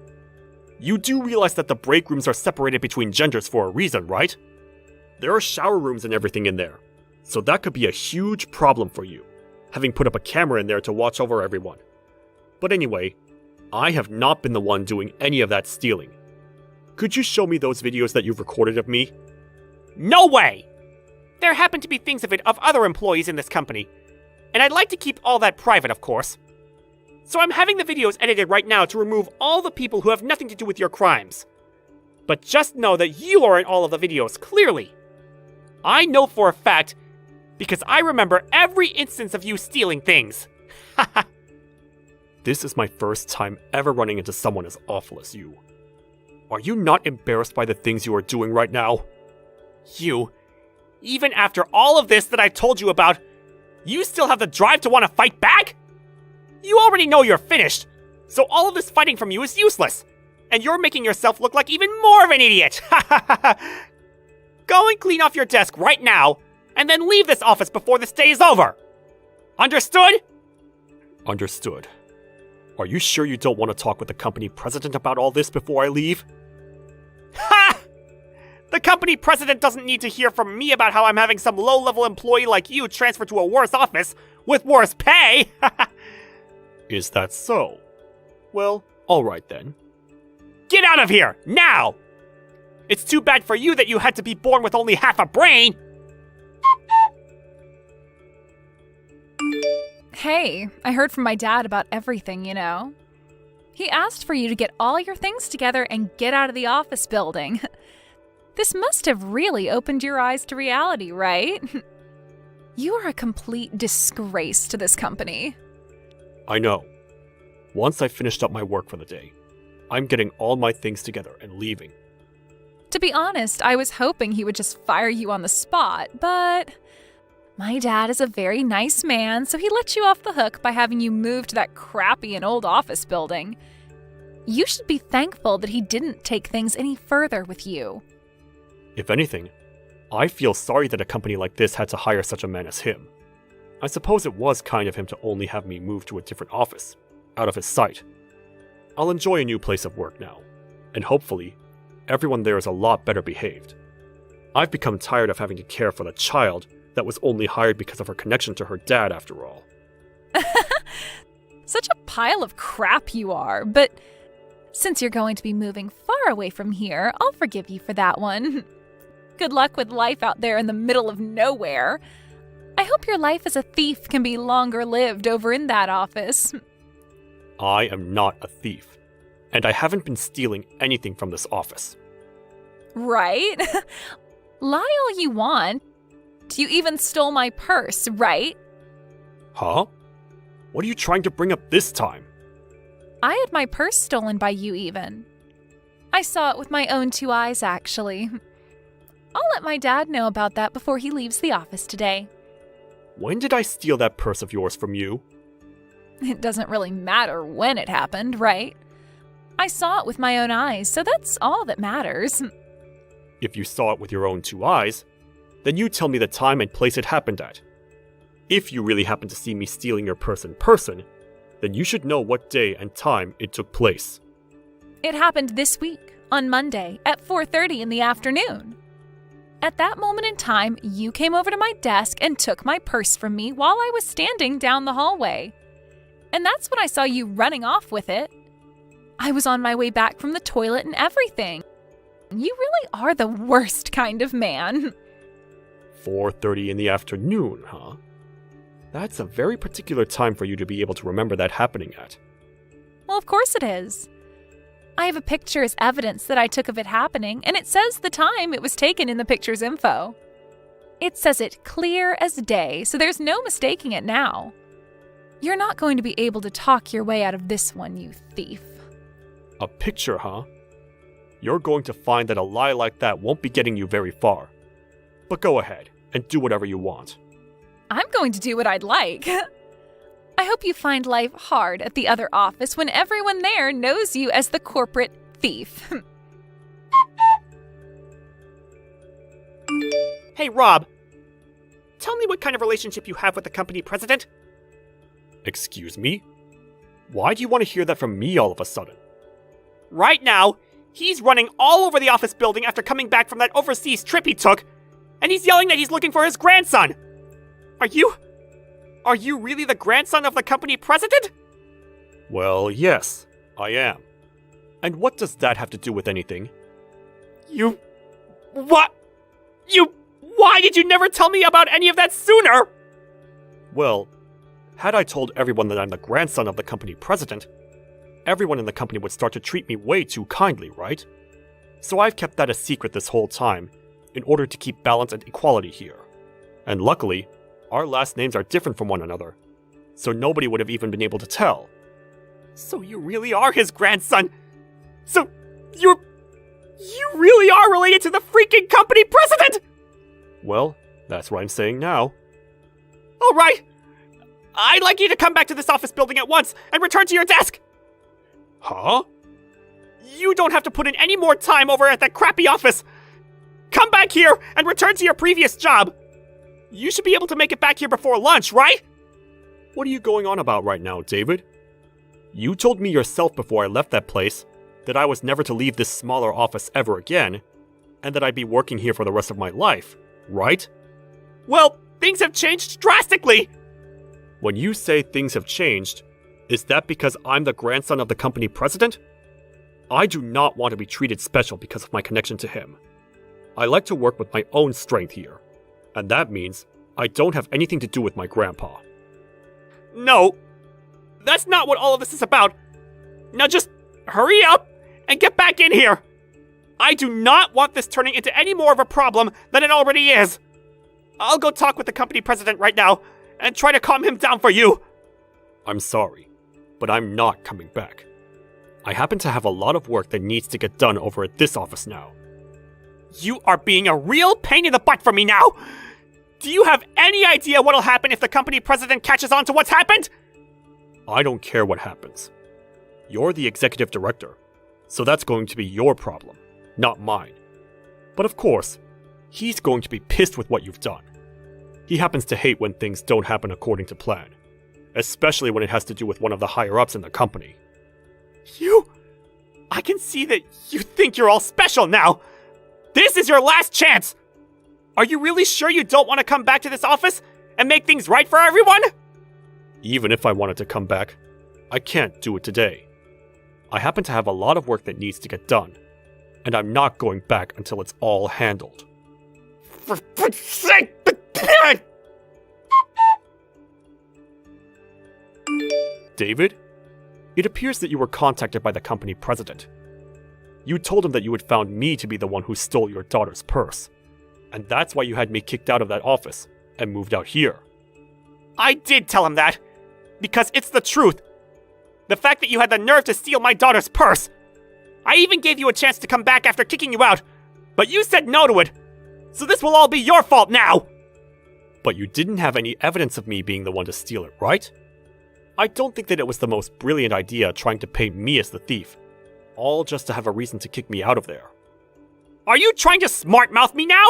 You do realize that the break rooms are separated between genders for a reason, right? There are shower rooms and everything in there, so that could be a huge problem for you, having put up a camera in there to watch over everyone. But anyway, I have not been the one doing any of that stealing. Could you show me those videos that you've recorded of me? No way! There happen to be things of it of other employees in this company, and I'd like to keep all that private, of course. So I'm having the videos edited right now to remove all the people who have nothing to do with your crimes. But just know that you are in all of the videos, clearly. I know for a fact, because I remember every instance of you stealing things. This is my first time ever running into someone as awful as you. Are you not embarrassed by the things you are doing right now? Even after all of this that I told you about, you still have the drive to want to fight back? You already know you're finished, so all of this fighting from you is useless, and you're making yourself look like even more of an idiot. Go and clean off your desk right now, and then leave this office before this day is over. Understood? Understood. Are you sure you don't want to talk with the company president about all this before I leave? Ha! The company president doesn't need to hear from me about how I'm having some low-level employee like you transferred to a worse office with worse pay. Is that so? Well, alright then. Get out of here, now! It's too bad for you that you had to be born with only half a brain! Hey, I heard from my dad about everything, you know. He asked for you to get all your things together and get out of the office building. This must have really opened your eyes to reality, right? You are a complete disgrace to this company. I know. Once I finished up my work for the day, I'm getting all my things together and leaving. To be honest, I was hoping he would just fire you on the spot, but my dad is a very nice man, so he let you off the hook by having you move to that crappy and old office building. You should be thankful that he didn't take things any further with you. If anything, I feel sorry that a company like this had to hire such a man as him. I suppose it was kind of him to only have me move to a different office, out of his sight. I'll enjoy a new place of work now, and hopefully, everyone there is a lot better behaved. I've become tired of having to care for the child that was only hired because of her connection to her dad after all. Such a pile of crap you are, but since you're going to be moving far away from here, I'll forgive you for that one. Good luck with life out there in the middle of nowhere. I hope your life as a thief can be longer lived over in that office. I am not a thief, and I haven't been stealing anything from this office. Right? Lie all you want. You even stole my purse, right? Huh? What are you trying to bring up this time? I had my purse stolen by you even. I saw it with my own 2 eyes, actually. I'll let my dad know about that before he leaves the office today. When did I steal that purse of yours from you? It doesn't really matter when it happened, right? I saw it with my own eyes, so that's all that matters. If you saw it with your own 2 eyes, then you tell me the time and place it happened at. If you really happen to see me stealing your purse in person, then you should know what day and time it took place. It happened this week, on Monday, at 4:30 in the afternoon. At that moment in time, you came over to my desk and took my purse from me while I was standing down the hallway. And that's when I saw you running off with it. I was on my way back from the toilet and everything. You really are the worst kind of man. 4:30 in the afternoon, huh? That's a very particular time for you to be able to remember that happening at. Well, of course it is. I have a picture as evidence that I took of it happening, and it says the time it was taken in the picture's info. It says it clear as day, so there's no mistaking it now. You're not going to be able to talk your way out of this one, you thief. A picture, huh? You're going to find that a lie like that won't be getting you very far. But go ahead and do whatever you want. I'm going to do what I'd like. I hope you find life hard at the other office when everyone there knows you as the corporate thief. Hey, Rob. Tell me what kind of relationship you have with the company president? Excuse me? Why do you want to hear that from me all of a sudden? Right now, he's running all over the office building after coming back from that overseas trip he took, and he's yelling that he's looking for his grandson. Are you really the grandson of the company president? Well, yes, I am. And what does that have to do with anything? Why did you never tell me about any of that sooner? Well, had I told everyone that I'm the grandson of the company president, everyone in the company would start to treat me way too kindly, right? So I've kept that a secret this whole time, in order to keep balance and equality here. And luckily, our last names are different from one another, so nobody would have even been able to tell. So you really are his grandson. So you really are related to the freaking company president! Well, that's what I'm saying now. All right. I'd like you to come back to this office building at once and return to your desk. Huh? You don't have to put in any more time over at that crappy office. Come back here and return to your previous job. You should be able to make it back here before lunch, right? What are you going on about right now, David? You told me yourself before I left that place that I was never to leave this smaller office ever again, and that I'd be working here for the rest of my life, right? Well, things have changed drastically. When you say things have changed, is that because I'm the grandson of the company president? I do not want to be treated special because of my connection to him. I like to work with my own strength here, and that means I don't have anything to do with my grandpa. No, that's not what all of this is about. Now just hurry up and get back in here. I do not want this turning into any more of a problem than it already is. I'll go talk with the company president right now and try to calm him down for you. I'm sorry, but I'm not coming back. I happen to have a lot of work that needs to get done over at this office now. You are being a real pain in the butt for me now. Do you have any idea what'll happen if the company president catches on to what's happened? I don't care what happens. You're the executive director, so that's going to be your problem, not mine. But of course, he's going to be pissed with what you've done. He happens to hate when things don't happen according to plan, especially when it has to do with one of the higher-ups in the company. I can see that you think you're all special now. This is your last chance. Are you really sure you don't want to come back to this office and make things right for everyone? Even if I wanted to come back, I can't do it today. I happen to have a lot of work that needs to get done, and I'm not going back until it's all handled. For God's sake! David? It appears that you were contacted by the company president. You told him that you had found me to be the one who stole your daughter's purse, and that's why you had me kicked out of that office and moved out here. I did tell him that, because it's the truth. The fact that you had the nerve to steal my daughter's purse. I even gave you a chance to come back after kicking you out, but you said no to it. So this will all be your fault now! But you didn't have any evidence of me being the one to steal it, right? I don't think that it was the most brilliant idea trying to paint me as the thief, all just to have a reason to kick me out of there. Are you trying to smart-mouth me now?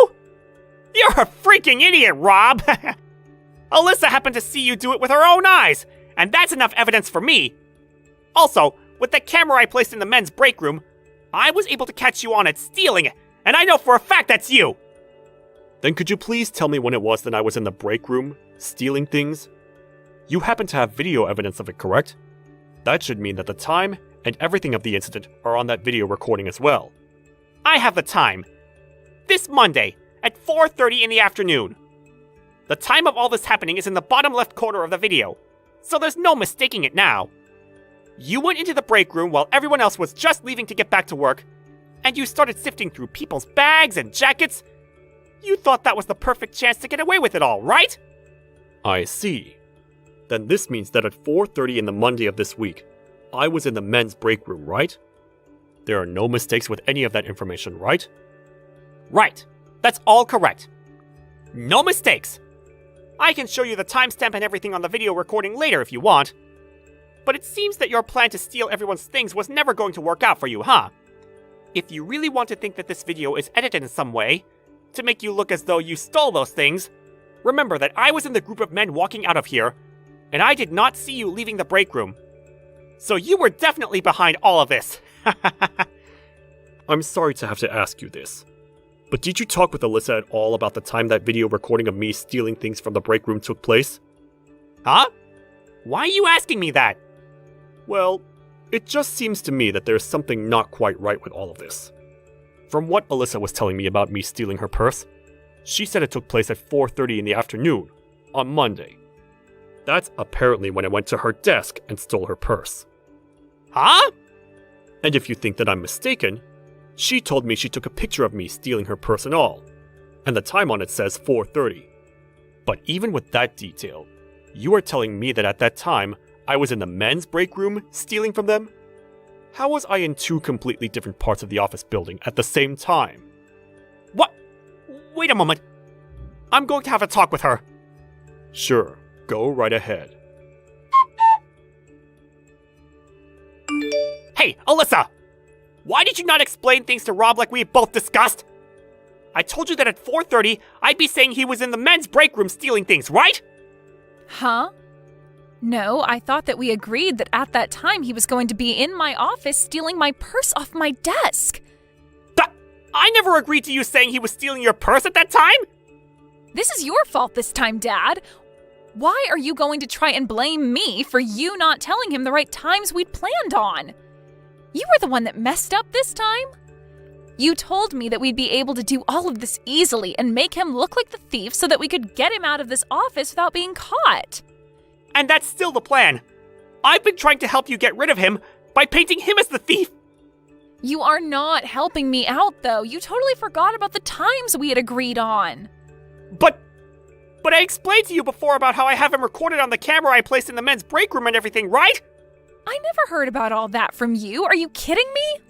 You're a freaking idiot, Rob! Alyssa happened to see you do it with her own eyes, and that's enough evidence for me. Also, with the camera I placed in the men's break room, I was able to catch you on it stealing it, and I know for a fact that's you! Then could you please tell me when it was that I was in the break room, stealing things? You happen to have video evidence of it, correct? That should mean that the time and everything of the incident are on that video recording as well. I have the time. This Monday, at 4:30 in the afternoon. The time of all this happening is in the bottom left corner of the video, so there's no mistaking it now. You went into the break room while everyone else was just leaving to get back to work, and you started sifting through people's bags and jackets. You thought that was the perfect chance to get away with it all, right? I see. Then this means that at 4:30 in the Monday of this week, I was in the men's break room, right? There are no mistakes with any of that information, right? Right. That's all correct. No mistakes. I can show you the timestamp and everything on the video recording later if you want. But it seems that your plan to steal everyone's things was never going to work out for you, huh? If you really want to think that this video is edited in some way, to make you look as though you stole those things, remember that I was in the group of men walking out of here, and I did not see you leaving the break room. So you were definitely behind all of this. I'm sorry to have to ask you this, but did you talk with Alyssa at all about the time that video recording of me stealing things from the break room took place? Huh? Why are you asking me that? Well, it just seems to me that there's something not quite right with all of this. From what Alyssa was telling me about me stealing her purse, she said it took place at 4:30 in the afternoon, on Monday. That's apparently when I went to her desk and stole her purse. Huh? And if you think that I'm mistaken, she told me she took a picture of me stealing her purse and all, and the time on it says 4:30. But even with that detail, you are telling me that at that time, I was in the men's break room stealing from them? How was I in two completely different parts of the office building at the same time? What? Wait a moment. I'm going to have a talk with her. Sure, go right ahead. Hey, Alyssa! Why did you not explain things to Rob like we both discussed? I told you that at 4:30, I'd be saying he was in the men's break room stealing things, right? Huh? No, I thought that we agreed that at that time he was going to be in my office stealing my purse off my desk. I never agreed to you saying he was stealing your purse at that time! This is your fault this time, Dad. Why are you going to try and blame me for you not telling him the right times we'd planned on? You were the one that messed up this time. You told me that we'd be able to do all of this easily and make him look like the thief so that we could get him out of this office without being caught. And that's still the plan. I've been trying to help you get rid of him by painting him as the thief. You are not helping me out, though. You totally forgot about the times we had agreed on. But But I explained to you before about how I have him recorded on the camera I placed in the men's break room and everything, right? I never heard about all that from you. Are you kidding me?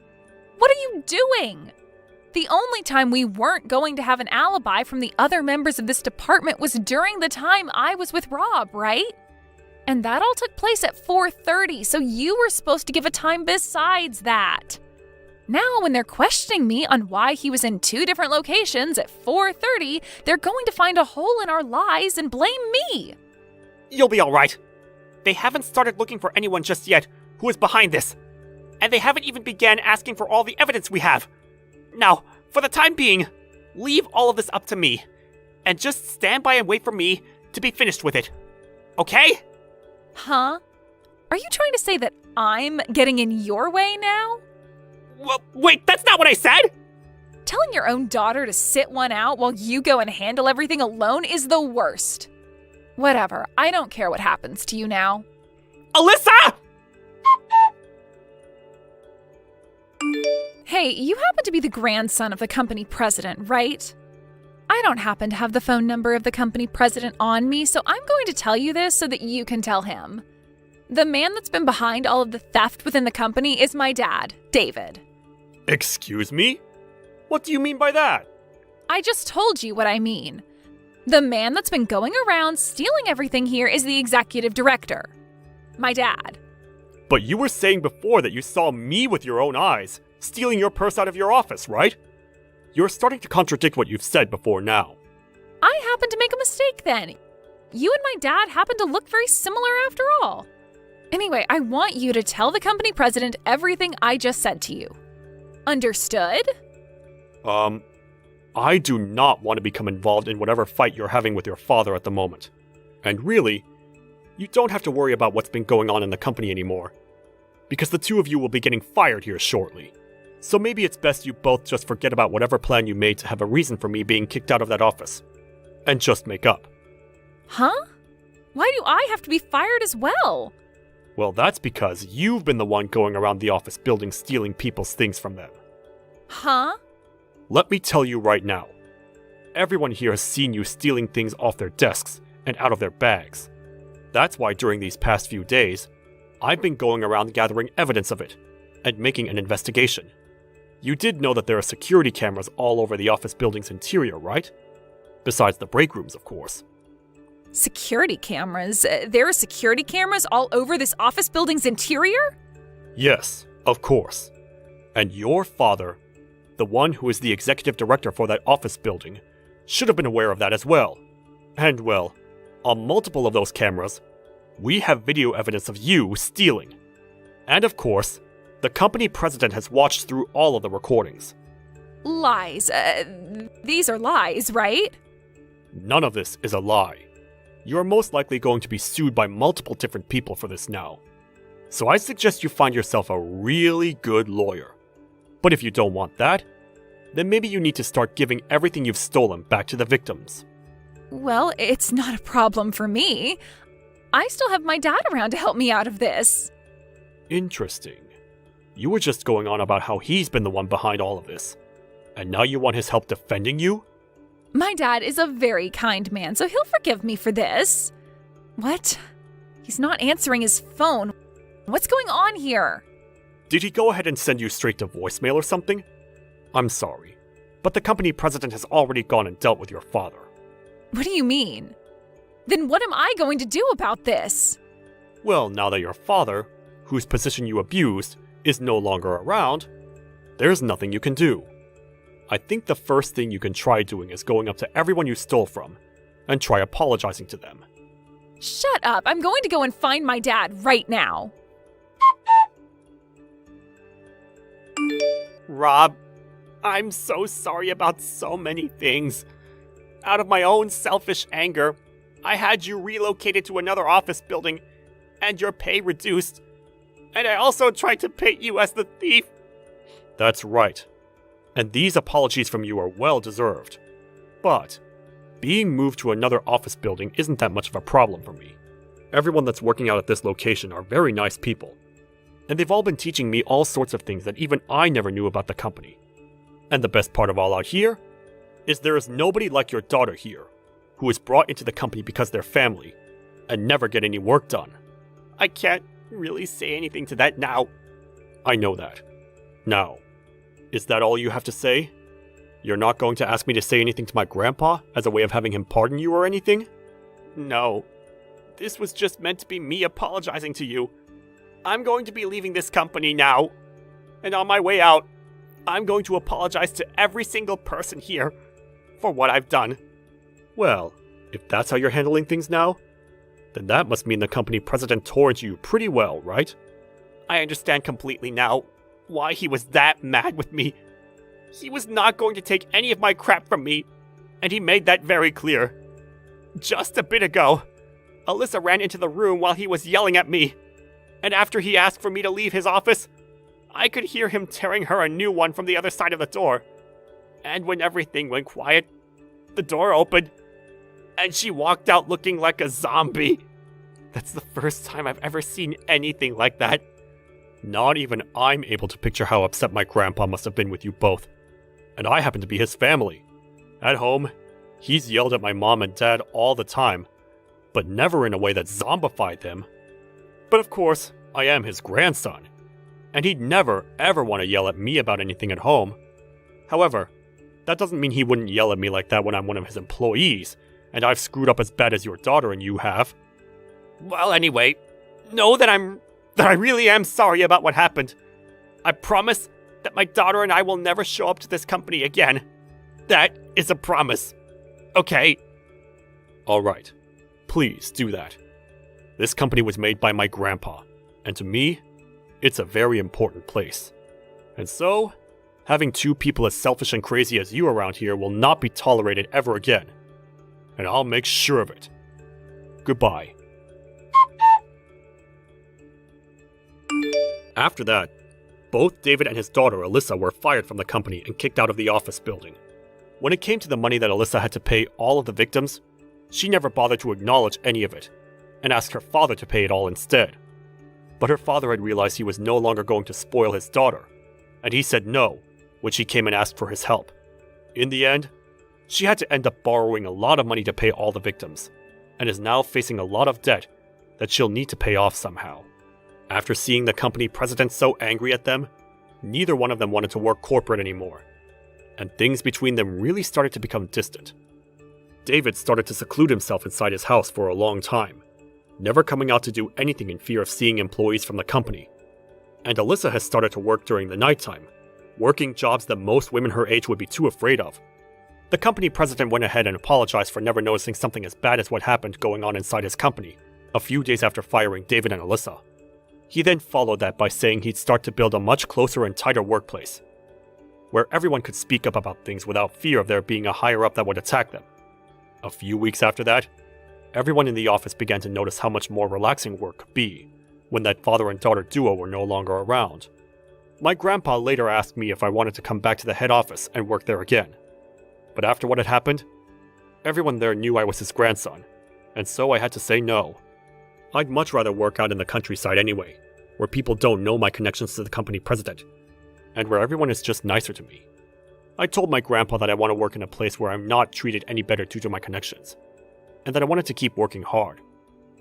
What are you doing? The only time we weren't going to have an alibi from the other members of this department was during the time I was with Rob, right? And that all took place at 4:30, so you were supposed to give a time besides that. Now, when they're questioning me on why he was in 2 different locations at 4:30, they're going to find a hole in our lies and blame me. You'll be alright. They haven't started looking for anyone just yet who is behind this. And they haven't even began asking for all the evidence we have. Now, for the time being, leave all of this up to me. And just stand by and wait for me to be finished with it. Okay? Huh? Are you trying to say that I'm getting in your way now? Well, wait, that's not what I said! Telling your own daughter to sit one out while you go and handle everything alone is the worst. Whatever, I don't care what happens to you now. Alyssa! Hey, you happen to be the grandson of the company president, right? I don't happen to have the phone number of the company president on me, so I'm going to tell you this so that you can tell him. The man that's been behind all of the theft within the company is my dad, David. Excuse me? What do you mean by that? I just told you what I mean. The man that's been going around stealing everything here is the executive director, my dad. But you were saying before that you saw me with your own eyes, stealing your purse out of your office, right? You're starting to contradict what you've said before now. I happened to make a mistake then. You and my dad happen to look very similar after all. Anyway, I want you to tell the company president everything I just said to you. Understood? I do not want to become involved in whatever fight you're having with your father at the moment. And really, you don't have to worry about what's been going on in the company anymore, because the 2 of you will be getting fired here shortly. So maybe it's best you both just forget about whatever plan you made to have a reason for me being kicked out of that office, and just make up. Huh? Why do I have to be fired as well? Well, that's because you've been the one going around the office building stealing people's things from them. Huh? Let me tell you right now. Everyone here has seen you stealing things off their desks and out of their bags. That's why during these past few days, I've been going around gathering evidence of it and making an investigation. You did know that there are security cameras all over the office building's interior, right? Besides the break rooms, of course. Security cameras? There are security cameras all over this office building's interior? Yes, of course. And your father, the one who is the executive director for that office building, should have been aware of that as well. And well, on multiple of those cameras, we have video evidence of you stealing. And of course, the company president has watched through all of the recordings. Lies. These are lies, right? None of this is a lie. You're most likely going to be sued by multiple different people for this now. So I suggest you find yourself a really good lawyer. But if you don't want that, then maybe you need to start giving everything you've stolen back to the victims. Well, it's not a problem for me. I still have my dad around to help me out of this. Interesting. You were just going on about how he's been the one behind all of this. And now you want his help defending you? My dad is a very kind man, so he'll forgive me for this. What? He's not answering his phone. What's going on here? Did he go ahead and send you straight to voicemail or something? I'm sorry, but the company president has already gone and dealt with your father. What do you mean? Then what am I going to do about this? Well, now that your father, whose position you abused, is no longer around, there's nothing you can do. I think the first thing you can try doing is going up to everyone you stole from and try apologizing to them. Shut up. I'm going to go and find my dad right now. Rob, I'm so sorry about so many things. Out of my own selfish anger, I had you relocated to another office building and your pay reduced. And I also tried to paint you as the thief. That's right. And these apologies from you are well deserved. But being moved to another office building isn't that much of a problem for me. Everyone that's working out at this location are very nice people. And they've all been teaching me all sorts of things that even I never knew about the company. And the best part of all out here is there is nobody like your daughter here, who is brought into the company because they're family, and never get any work done. I can't really say anything to that now. I know that. Now, is that all you have to say? You're not going to ask me to say anything to my grandpa as a way of having him pardon you or anything? No. This was just meant to be me apologizing to you. I'm going to be leaving this company now. And on my way out, I'm going to apologize to every single person here for what I've done. Well, if that's how you're handling things now, then that must mean the company president torrented you pretty well, right? I understand completely now why he was that mad with me. He was not going to take any of my crap from me, and he made that very clear. Just a bit ago, Alyssa ran into the room while he was yelling at me, and after he asked for me to leave his office, I could hear him tearing her a new one from the other side of the door. And when everything went quiet, the door opened, and she walked out looking like a zombie. That's the first time I've ever seen anything like that. Not even I'm able to picture how upset my grandpa must have been with you both. And I happen to be his family. At home, he's yelled at my mom and dad all the time, but never in a way that zombified them. But of course, I am his grandson, and he'd never ever want to yell at me about anything at home. However, that doesn't mean he wouldn't yell at me like that when I'm one of his employees, and I've screwed up as bad as your daughter and you have. Well, anyway, know that I really am sorry about what happened. I promise that my daughter and I will never show up to this company again. That is a promise. Okay? Alright, please do that. This company was made by my grandpa, and to me, it's a very important place. And so, having two people as selfish and crazy as you around here will not be tolerated ever again. And I'll make sure of it. Goodbye. After that, both David and his daughter Alyssa were fired from the company and kicked out of the office building. When it came to the money that Alyssa had to pay all of the victims, she never bothered to acknowledge any of it, and asked her father to pay it all instead. But her father had realized he was no longer going to spoil his daughter, and he said no when she came and asked for his help. In the end, she had to end up borrowing a lot of money to pay all the victims, and is now facing a lot of debt that she'll need to pay off somehow. After seeing the company president so angry at them, neither one of them wanted to work corporate anymore, and things between them really started to become distant. David started to seclude himself inside his house for a long time, never coming out to do anything in fear of seeing employees from the company. And Alyssa has started to work during the nighttime, working jobs that most women her age would be too afraid of. The company president went ahead and apologized for never noticing something as bad as what happened going on inside his company, a few days after firing David and Alyssa. He then followed that by saying he'd start to build a much closer and tighter workplace, where everyone could speak up about things without fear of there being a higher-up that would attack them. A few weeks after that, everyone in the office began to notice how much more relaxing work could be when that father and daughter duo were no longer around. My grandpa later asked me if I wanted to come back to the head office and work there again. But after what had happened, everyone there knew I was his grandson, and so I had to say no. I'd much rather work out in the countryside anyway, where people don't know my connections to the company president, and where everyone is just nicer to me. I told my grandpa that I want to work in a place where I'm not treated any better due to my connections, and that I wanted to keep working hard,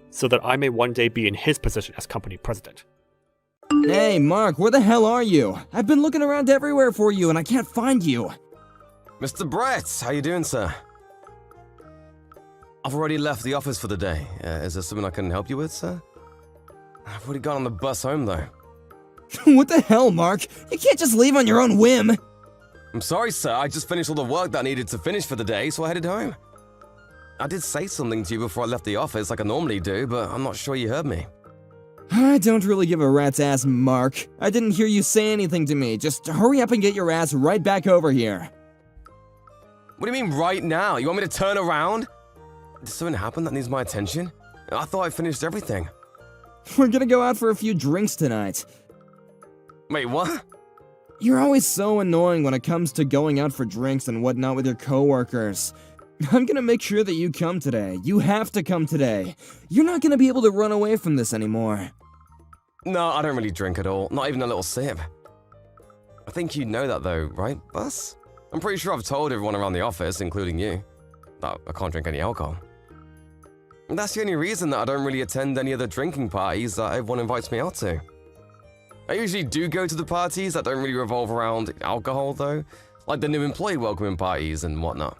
so that I may one day be in his position as company president. Hey, Mark, where the hell are you? I've been looking around everywhere for you and I can't find you. Mr. Brett, how you doing, sir? I've already left the office for the day. Is there something I can help you with, sir? I've already got on the bus home, though. What the hell, Mark? You can't just leave on your own whim. I'm sorry, sir. I just finished all the work that I needed to finish for the day, so I headed home. I did say something to you before I left the office like I normally do, but I'm not sure you heard me. I don't really give a rat's ass, Mark. I didn't hear you say anything to me. Just hurry up and get your ass right back over here. What do you mean right now? You want me to turn around? Did something happen that needs my attention? I thought I finished everything. We're gonna go out for a few drinks tonight. Wait, what? You're always so annoying when it comes to going out for drinks and whatnot with your coworkers. I'm gonna make sure that you come today. You have to come today. You're not gonna be able to run away from this anymore. No, I don't really drink at all. Not even a little sip. I think you know that though, right, Bus? I'm pretty sure I've told everyone around the office, including you. that I can't drink any alcohol. And that's the only reason that I don't really attend any of the drinking parties that everyone invites me out to. I usually do go to the parties that don't really revolve around alcohol, though, like the new employee welcoming parties and whatnot.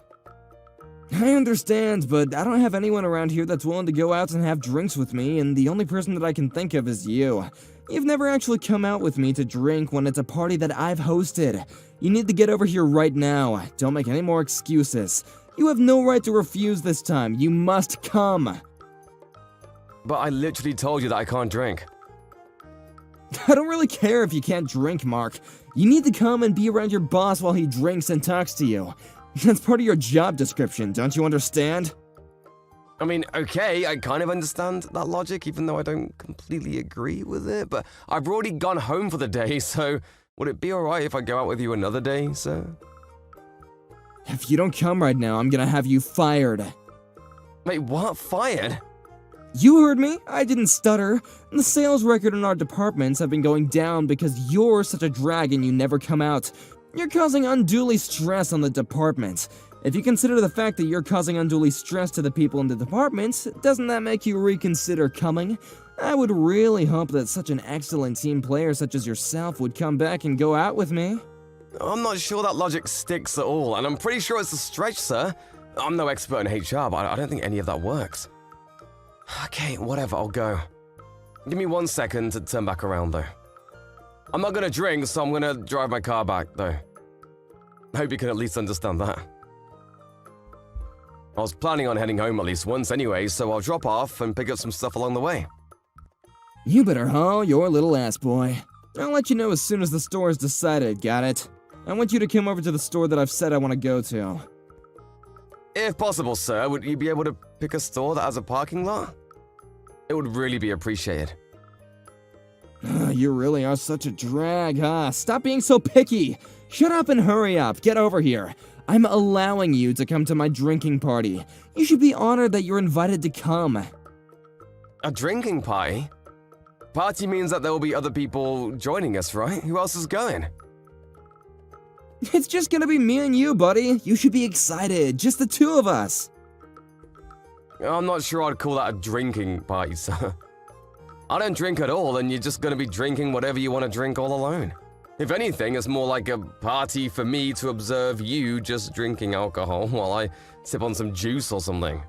I understand, but I don't have anyone around here that's willing to go out and have drinks with me, and the only person that I can think of is you. You've never actually come out with me to drink when it's a party that I've hosted. You need to get over here right now. Don't make any more excuses. You have no right to refuse this time. You must come. But I literally told you that I can't drink. I don't really care if you can't drink, Mark. You need to come and be around your boss while he drinks and talks to you. That's part of your job description, don't you understand? I mean, okay, I kind of understand that logic, even though I don't completely agree with it, but I've already gone home for the day, so would it be alright if I go out with you another day, sir? If you don't come right now, I'm gonna have you fired. Wait, what? Fired? You heard me. I didn't stutter. The sales record in our departments have been going down because you're such a drag and you never come out. You're causing unduly stress on the department. If you consider the fact that you're causing unduly stress to the people in the department, doesn't that make you reconsider coming? I would really hope that such an excellent team player such as yourself would come back and go out with me. I'm not sure that logic sticks at all, and I'm pretty sure it's a stretch, sir. I'm no expert in HR, but I don't think any of that works. Okay, whatever, I'll go. Give me 1 second to turn back around, though. I'm not gonna drink, so I'm gonna drive my car back, though. I hope you can at least understand that. I was planning on heading home at least once anyway, so I'll drop off and pick up some stuff along the way. You better haul your little ass, boy. I'll let you know as soon as the store is decided, got it? I want you to come over to the store that I've said I want to go to. If possible, sir, would you be able to pick a store that has a parking lot? It would really be appreciated. You really are such a drag, huh? Stop being so picky! Shut up and hurry up, get over here. I'm allowing you to come to my drinking party. You should be honored that you're invited to come. A drinking party? Party means that there will be other people joining us, right? Who else is going? It's just gonna be me and you, buddy. You should be excited, just the two of us. I'm not sure I'd call that a drinking party, sir. I don't drink at all, and you're just gonna be drinking whatever you want to drink all alone. If anything, it's more like a party for me to observe you just drinking alcohol while I sip on some juice or something.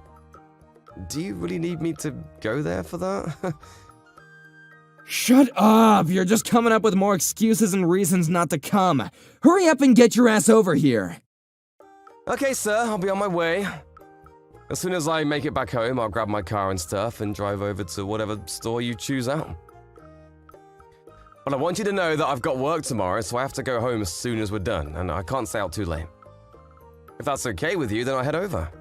Do you really need me to go there for that? Shut up! You're just coming up with more excuses and reasons not to come. Hurry up and get your ass over here. Okay, sir, I'll be on my way. As soon as I make it back home, I'll grab my car and stuff and drive over to whatever store you choose out. But I want you to know that I've got work tomorrow, so I have to go home as soon as we're done, and I can't stay out too late. If that's okay with you, then I'll head over.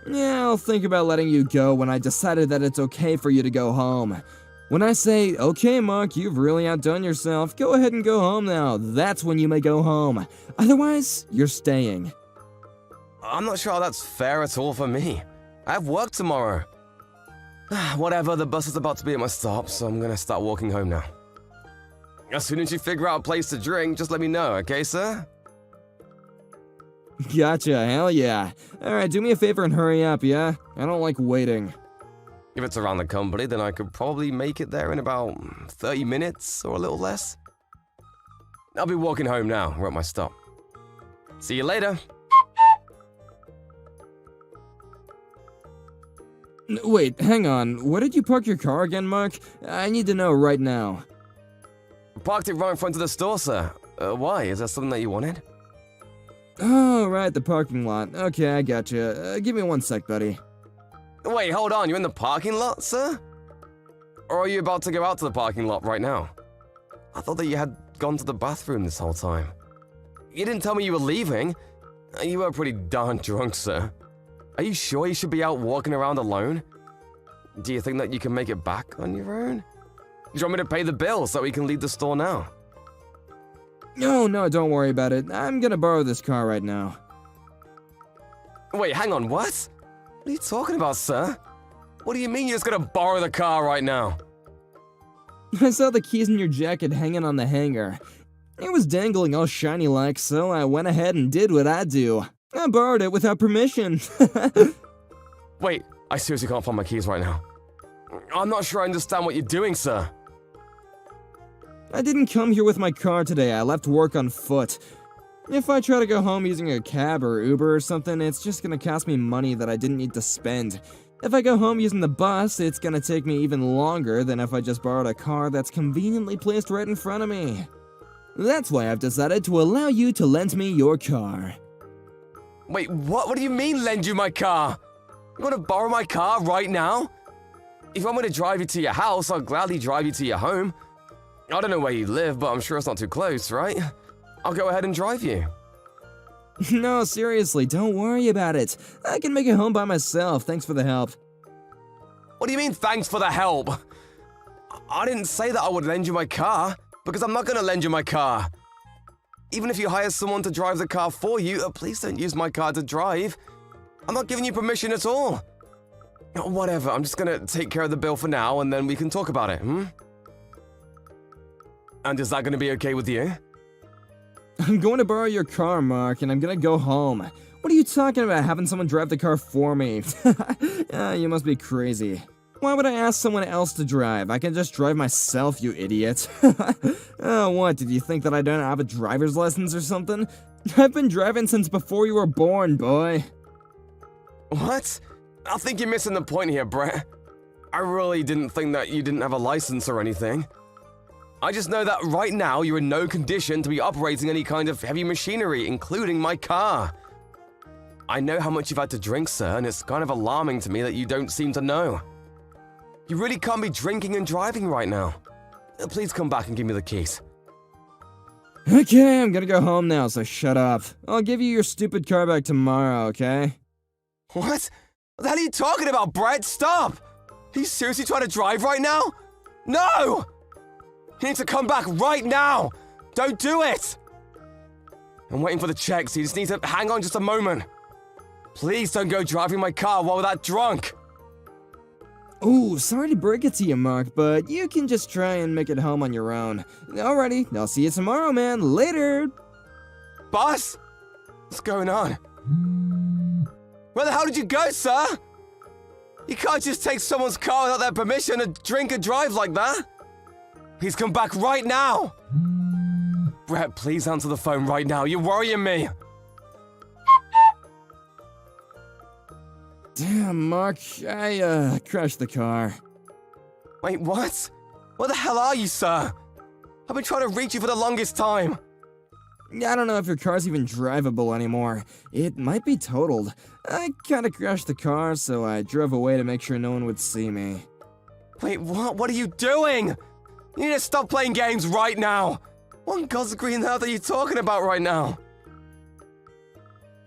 Yeah, I'll think about letting you go when I decided that it's okay for you to go home. When I say, okay, Mark, you've really outdone yourself, go ahead and go home now, that's when you may go home. Otherwise, you're staying. I'm not sure that's fair at all for me. I have work tomorrow. Whatever, the bus is about to be at my stop, so I'm gonna start walking home now. As soon as you figure out a place to drink, just let me know, okay, sir? Gotcha, hell yeah. Alright, do me a favor and hurry up, yeah? I don't like waiting. If it's around the company, then I could probably make it there in about 30 minutes or a little less. I'll be walking home now. We're at my stop. See you later. Wait, hang on. Where did you park your car again, Mark? I need to know right now. Parked it right in front of the store, sir. Why? Is that something that you wanted? Oh, right, the parking lot. Okay, I gotcha. Give me 1 sec, buddy. Wait, hold on. You're in the parking lot, sir? Or are you about to go out to the parking lot right now? I thought that you had gone to the bathroom this whole time. You didn't tell me you were leaving. You were pretty darn drunk, sir. Are you sure you should be out walking around alone? Do you think that you can make it back on your own? Do you want me to pay the bill so we can leave the store now? No, don't worry about it. I'm gonna borrow this car right now. Wait, hang on, what? What are you talking about, sir? What do you mean you're just gonna borrow the car right now? I saw the keys in your jacket hanging on the hanger. It was dangling all shiny like, so I went ahead and did what I do. I borrowed it without permission. Wait, I seriously can't find my keys right now. I'm not sure I understand what you're doing, sir. I didn't come here with my car today. I left work on foot. If I try to go home using a cab or Uber or something, it's just gonna cost me money that I didn't need to spend. If I go home using the bus, it's gonna take me even longer than if I just borrowed a car that's conveniently placed right in front of me. That's why I've decided to allow you to lend me your car. Wait, what? What do you mean, lend you my car? You want to borrow my car right now? If you want me to drive you to your house, I'll gladly drive you to your home. I don't know where you live, but I'm sure it's not too close, right? I'll go ahead and drive you. No, seriously, don't worry about it. I can make it home by myself, thanks for the help. What do you mean, thanks for the help? I didn't say that I would lend you my car, because I'm not going to lend you my car. Even if you hire someone to drive the car for you, please don't use my car to drive. I'm not giving you permission at all. Whatever, I'm just going to take care of the bill for now, and then we can talk about it, And is that going to be okay with you? I'm going to borrow your car, Mark, and I'm gonna go home. What are you talking about, having someone drive the car for me? You must be crazy. Why would I ask someone else to drive? I can just drive myself, you idiot. Oh, what, did you think that I don't have a driver's license or something? I've been driving since before you were born, boy. What? I think you're missing the point here, Brett. I really didn't think that you didn't have a license or anything. I just know that right now you're in no condition to be operating any kind of heavy machinery, including my car. I know how much you've had to drink, sir, and it's kind of alarming to me that you don't seem to know. You really can't be drinking and driving right now. Please come back and give me the keys. Okay, I'm gonna go home now, so shut up. I'll give you your stupid car back tomorrow, okay? What? What the hell are you talking about, Brett? Stop! Are you seriously trying to drive right now? No! You need to come back right now! Don't do it! I'm waiting for the check, so you just need to hang on just a moment. Please don't go driving my car while we're that drunk. Ooh, sorry to break it to you, Mark, but you can just try and make it home on your own. Alrighty, I'll see you tomorrow, man. Later! Boss? What's going on? Where the hell did you go, sir? You can't just take someone's car without their permission and drink and drive like that. Please come back right now! Brett, please answer the phone right now. You're worrying me. Damn, Mark, I crashed the car. Wait, what? Where the hell are you, sir? I've been trying to reach you for the longest time. I don't know if your car's even drivable anymore. It might be totaled. I kinda crashed the car, so I drove away to make sure no one would see me. Wait, what? What are you doing? You need to stop playing games right now. What in God's green earth are you talking about right now?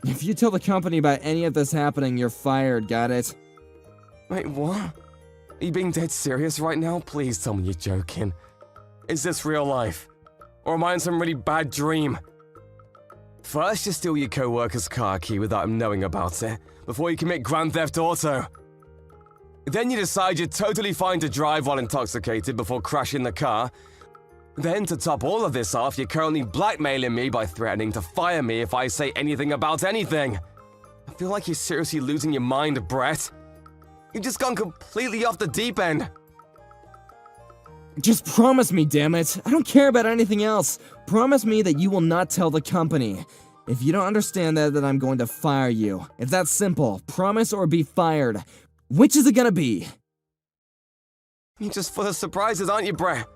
If you tell the company about any of this happening, you're fired, got it? Wait, what? Are you being dead serious right now? Please tell me you're joking. Is this real life? Or am I in some really bad dream? First, you steal your co-worker's car key without him knowing about it, before you commit Grand Theft Auto. Then you decide you're totally fine to drive while intoxicated before crashing the car. Then, to top all of this off, you're currently blackmailing me by threatening to fire me if I say anything about anything. I feel like you're seriously losing your mind, Brett. You've just gone completely off the deep end. Just promise me, damn it. I don't care about anything else. Promise me that you will not tell the company. If you don't understand that, then I'm going to fire you. It's that simple. Promise or be fired. Which is it gonna be? You're just full of surprises, aren't you, Brett?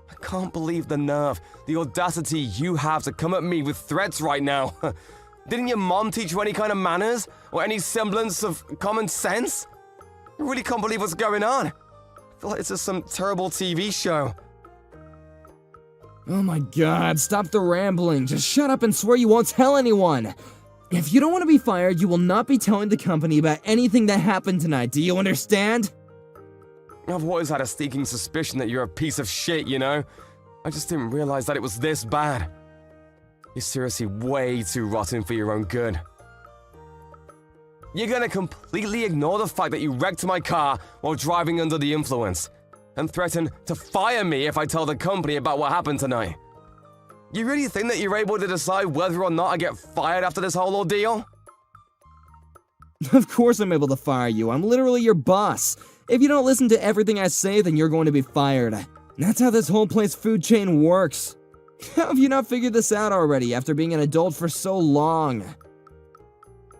I can't believe the nerve, the audacity you have to come at me with threats right now. Didn't your mom teach you any kind of manners? Or any semblance of common sense? I really can't believe what's going on. I feel like this is some terrible TV show. Oh my god, stop the rambling. Just shut up and swear you won't tell anyone. If you don't want to be fired, you will not be telling the company about anything that happened tonight. Do you understand? I've always had a sneaking suspicion that you're a piece of shit, you know? I just didn't realize that it was this bad. You're seriously way too rotten for your own good. You're gonna completely ignore the fact that you wrecked my car while driving under the influence, and threaten to fire me if I tell the company about what happened tonight. You really think that you're able to decide whether or not I get fired after this whole ordeal? Of course I'm able to fire you. I'm literally your boss. If you don't listen to everything I say, then you're going to be fired. That's how this whole place food chain works. How have you not figured this out already after being an adult for so long?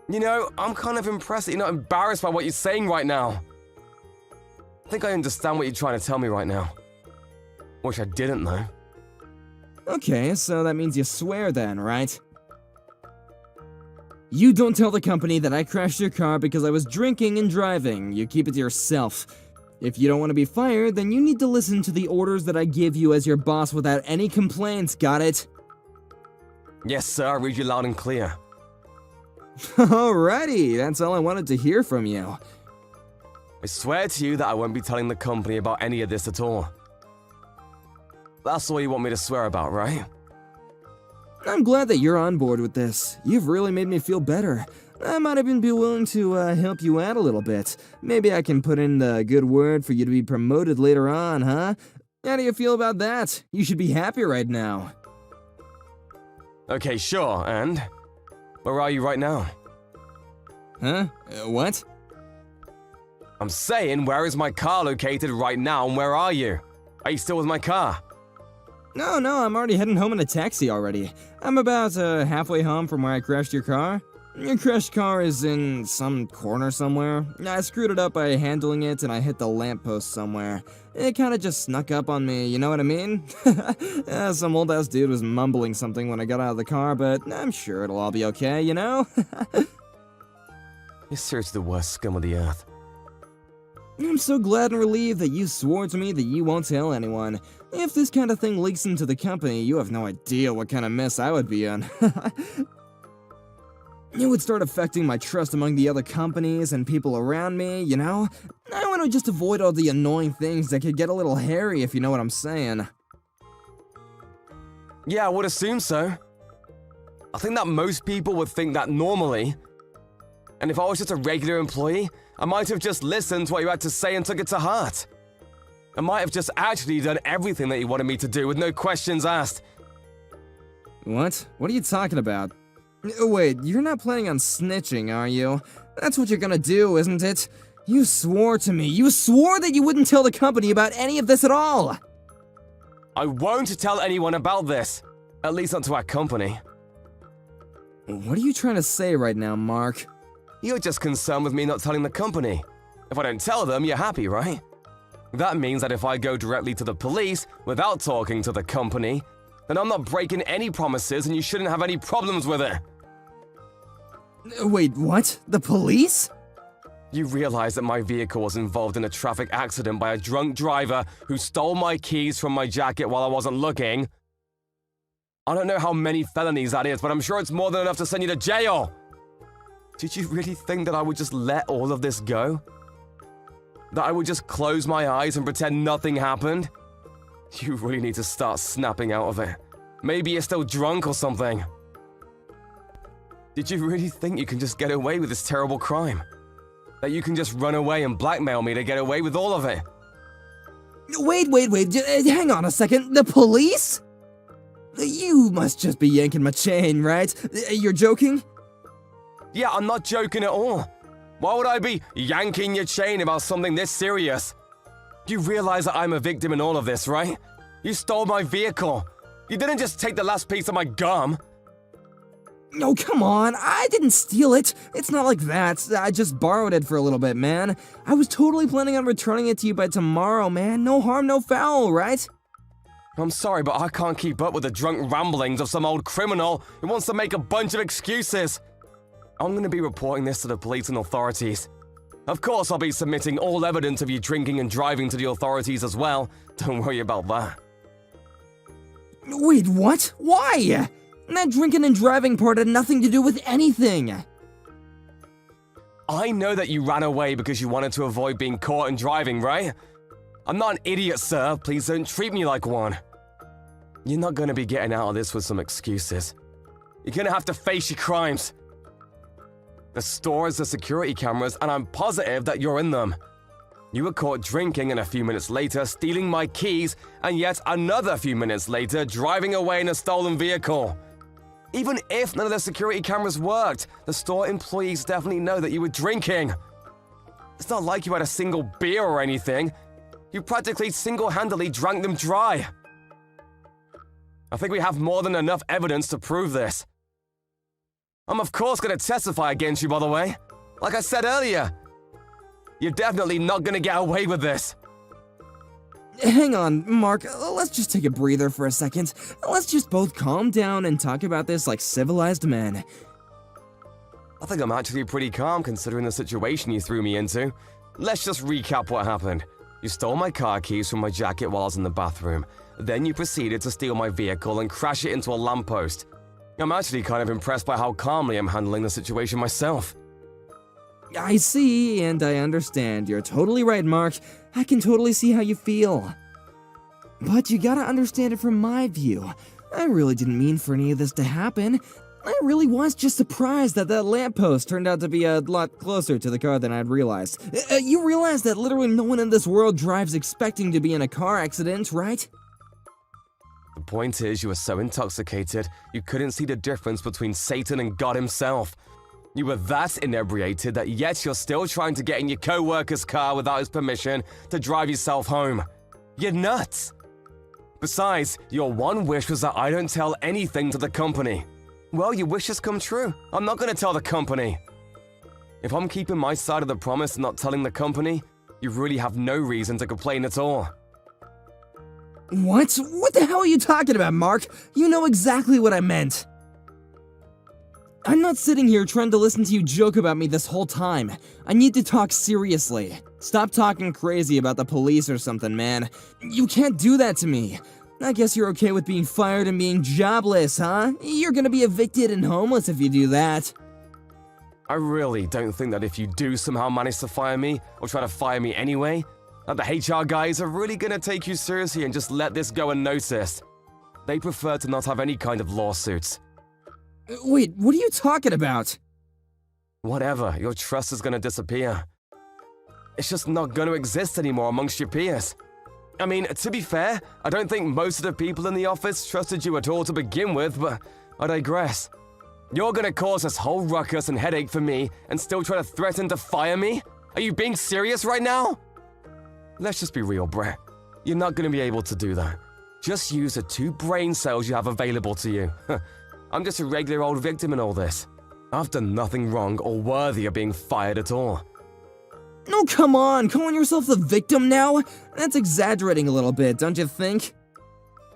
You know, I'm kind of impressed that you're not embarrassed by what you're saying right now. I think I understand what you're trying to tell me right now. Wish I didn't, though. Okay, so that means you swear then, right? You don't tell the company that I crashed your car because I was drinking and driving. You keep it to yourself. If you don't want to be fired, then you need to listen to the orders that I give you as your boss without any complaints, got it? Yes, sir, I read you loud and clear. Alrighty, that's all I wanted to hear from you. I swear to you that I won't be telling the company about any of this at all. That's all you want me to swear about, right? I'm glad that you're on board with this. You've really made me feel better. I might even be willing to help you out a little bit. Maybe I can put in the good word for you to be promoted later on, huh? How do you feel about that? You should be happy right now. Okay, sure, and? Where are you right now? Huh? What? I'm saying, where is my car located right now, and where are you? Are you still with my car? No, I'm already heading home in a taxi already. I'm about halfway home from where I crashed your car. Your crashed car is in some corner somewhere. I screwed it up by handling it and I hit the lamppost somewhere. It kinda just snuck up on me, you know what I mean? Some old-ass dude was mumbling something when I got out of the car, but I'm sure it'll all be okay, you know? You're seriously the worst scum of the earth. I'm so glad and relieved that you swore to me that you won't tell anyone. If this kind of thing leaks into the company, you have no idea what kind of mess I would be in. It would start affecting my trust among the other companies and people around me, you know? I want to just avoid all the annoying things that could get a little hairy, if you know what I'm saying. Yeah, I would assume so. I think that most people would think that normally. And if I was just a regular employee, I might have just listened to what you had to say and took it to heart. I might have just actually done everything that you wanted me to do with no questions asked. What? What are you talking about? Wait, you're not planning on snitching, are you? That's what you're gonna do, isn't it? You swore to me. You swore that you wouldn't tell the company about any of this at all! I won't tell anyone about this. At least not to our company. What are you trying to say right now, Mark? You're just concerned with me not telling the company. If I don't tell them, you're happy, right? That means that if I go directly to the police without talking to the company, then I'm not breaking any promises and you shouldn't have any problems with it. Wait, what? The police? You realize that my vehicle was involved in a traffic accident by a drunk driver who stole my keys from my jacket while I wasn't looking? I don't know how many felonies that is, but I'm sure it's more than enough to send you to jail. Did you really think that I would just let all of this go? That I would just close my eyes and pretend nothing happened? You really need to start snapping out of it. Maybe you're still drunk or something. Did you really think you can just get away with this terrible crime? That you can just run away and blackmail me to get away with all of it? Wait, hang on a second. The police? You must just be yanking my chain, right? You're joking? Yeah, I'm not joking at all. Why would I be yanking your chain about something this serious? You realize that I'm a victim in all of this, right? You stole my vehicle. You didn't just take the last piece of my gum. No, come on. I didn't steal it. It's not like that. I just borrowed it for a little bit, man. I was totally planning on returning it to you by tomorrow, man. No harm, no foul, right? I'm sorry, but I can't keep up with the drunk ramblings of some old criminal who wants to make a bunch of excuses. I'm going to be reporting this to the police and authorities. Of course, I'll be submitting all evidence of you drinking and driving to the authorities as well. Don't worry about that. Wait, what? Why? That drinking and driving part had nothing to do with anything. I know that you ran away because you wanted to avoid being caught and driving, right? I'm not an idiot, sir. Please don't treat me like one. You're not going to be getting out of this with some excuses. You're going to have to face your crimes. The store has the security cameras, and I'm positive that you're in them. You were caught drinking and a few minutes later stealing my keys, and yet another few minutes later driving away in a stolen vehicle. Even if none of the security cameras worked, the store employees definitely know that you were drinking. It's not like you had a single beer or anything. You practically single-handedly drank them dry. I think we have more than enough evidence to prove this. I'm of course going to testify against you, by the way. Like I said earlier, you're definitely not going to get away with this. Hang on, Mark, let's just take a breather for a second. Let's just both calm down and talk about this like civilized men. I think I'm actually pretty calm considering the situation you threw me into. Let's just recap what happened. You stole my car keys from my jacket while I was in the bathroom. Then you proceeded to steal my vehicle and crash it into a lamppost. I'm actually kind of impressed by how calmly I'm handling the situation myself. I see, and I understand. You're totally right, Mark. I can totally see how you feel. But you gotta understand it from my view. I really didn't mean for any of this to happen. I really was just surprised that lamppost turned out to be a lot closer to the car than I'd realized. You realize that literally no one in this world drives expecting to be in a car accident, right? The point is, you were so intoxicated, you couldn't see the difference between Satan and God himself. You were that inebriated that yet you're still trying to get in your co-worker's car without his permission to drive yourself home. You're nuts! Besides, your one wish was that I don't tell anything to the company. Well, your wish has come true. I'm not going to tell the company. If I'm keeping my side of the promise and not telling the company, you really have no reason to complain at all. What? What the hell are you talking about, Mark? You know exactly what I meant. I'm not sitting here trying to listen to you joke about me this whole time. I need to talk seriously. Stop talking crazy about the police or something, man. You can't do that to me. I guess you're okay with being fired and being jobless, huh? You're gonna be evicted and homeless if you do that. I really don't think that if you do somehow manage to fire me, or try to fire me anyway, that the HR guys are really gonna take you seriously and just let this go unnoticed. They prefer to not have any kind of lawsuits. Wait, what are you talking about? Whatever, your trust is gonna disappear. It's just not gonna exist anymore amongst your peers. I mean, to be fair, I don't think most of the people in the office trusted you at all to begin with, but I digress. You're gonna cause this whole ruckus and headache for me and still try to threaten to fire me? Are you being serious right now? Let's just be real, Brett. You're not gonna be able to do that. Just use the 2 brain cells you have available to you. I'm just a regular old victim in all this. I've done nothing wrong or worthy of being fired at all. No, come on, calling yourself the victim now? That's exaggerating a little bit, don't you think?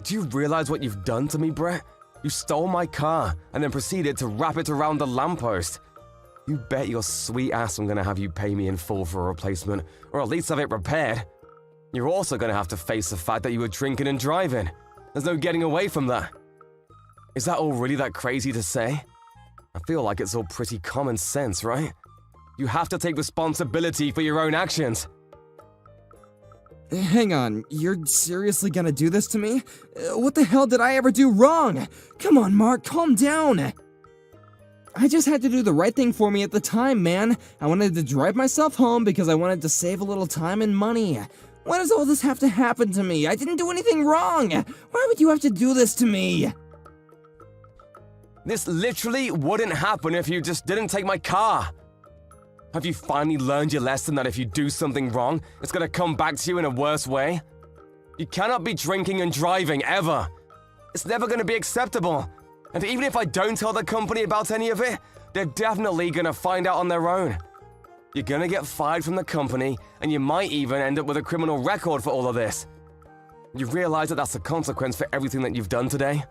Do you realize what you've done to me, Brett? You stole my car and then proceeded to wrap it around the lamppost. You bet your sweet ass I'm gonna have you pay me in full for a replacement, or at least have it repaired. You're also gonna have to face the fact that you were drinking and driving. There's no getting away from that. Is that all really that crazy to say? I feel like it's all pretty common sense, right? You have to take responsibility for your own actions. Hang on, you're seriously gonna do this to me? What the hell did I ever do wrong? Come on, Mark, calm down. I just had to do the right thing for me at the time, man. I wanted to drive myself home because I wanted to save a little time and money. Why does all this have to happen to me? I didn't do anything wrong. Why would you have to do this to me? This literally wouldn't happen if you just didn't take my car. Have you finally learned your lesson that if you do something wrong, it's gonna come back to you in a worse way? You cannot be drinking and driving, ever. It's never gonna be acceptable. And even if I don't tell the company about any of it, they're definitely gonna find out on their own. You're gonna get fired from the company, and you might even end up with a criminal record for all of this. You realize that that's the consequence for everything that you've done today?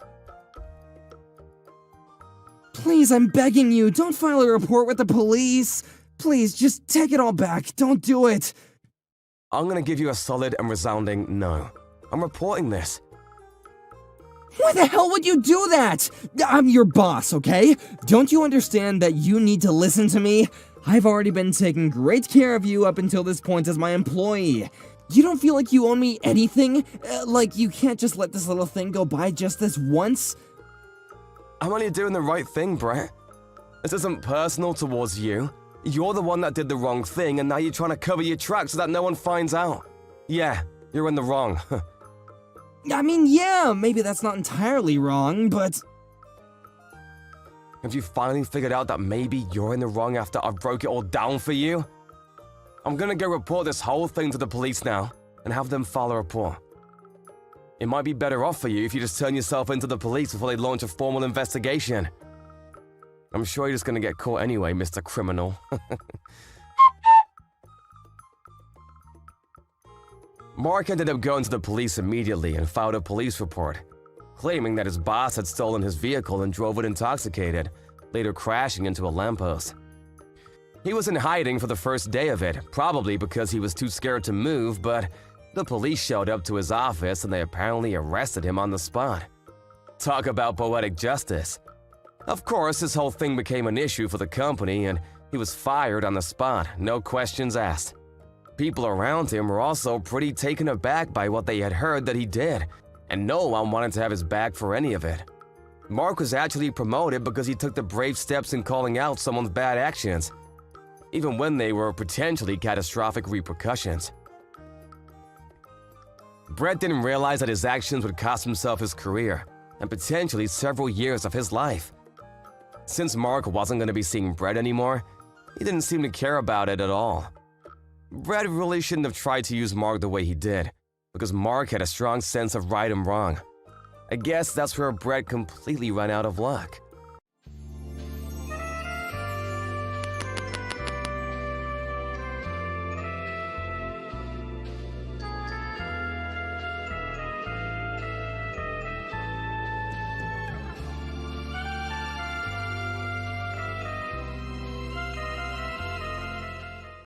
Please, I'm begging you, don't file a report with the police. Please, just take it all back. Don't do it. I'm gonna give you a solid and resounding no. I'm reporting this. Why the hell would you do that? I'm your boss, okay? Don't you understand that you need to listen to me? I've already been taking great care of you up until this point as my employee. You don't feel like you owe me anything? Like you can't just let this little thing go by just this once? I'm only doing the right thing, Brett. This isn't personal towards you. You're the one that did the wrong thing, and now you're trying to cover your tracks so that no one finds out. Yeah, you're in the wrong. I mean, yeah, maybe that's not entirely wrong, but... Have you finally figured out that maybe you're in the wrong after I broke it all down for you? I'm gonna go report this whole thing to the police now and have them file a report. It might be better off for you if you just turn yourself into the police before they launch a formal investigation. I'm sure you're just gonna get caught anyway, Mr. Criminal. Mark ended up going to the police immediately and filed a police report, claiming that his boss had stolen his vehicle and drove it intoxicated, later crashing into a lamppost. He was in hiding for the first day of it, probably because he was too scared to move, but the police showed up to his office and they apparently arrested him on the spot. Talk about poetic justice. Of course, this whole thing became an issue for the company and he was fired on the spot, no questions asked. People around him were also pretty taken aback by what they had heard that he did, and no one wanted to have his back for any of it. Mark was actually promoted because he took the brave steps in calling out someone's bad actions, even when they were potentially catastrophic repercussions. Brett didn't realize that his actions would cost himself his career, and potentially several years of his life. Since Mark wasn't going to be seeing Brett anymore, he didn't seem to care about it at all. Brett really shouldn't have tried to use Mark the way he did, because Mark had a strong sense of right and wrong. I guess that's where Brett completely ran out of luck.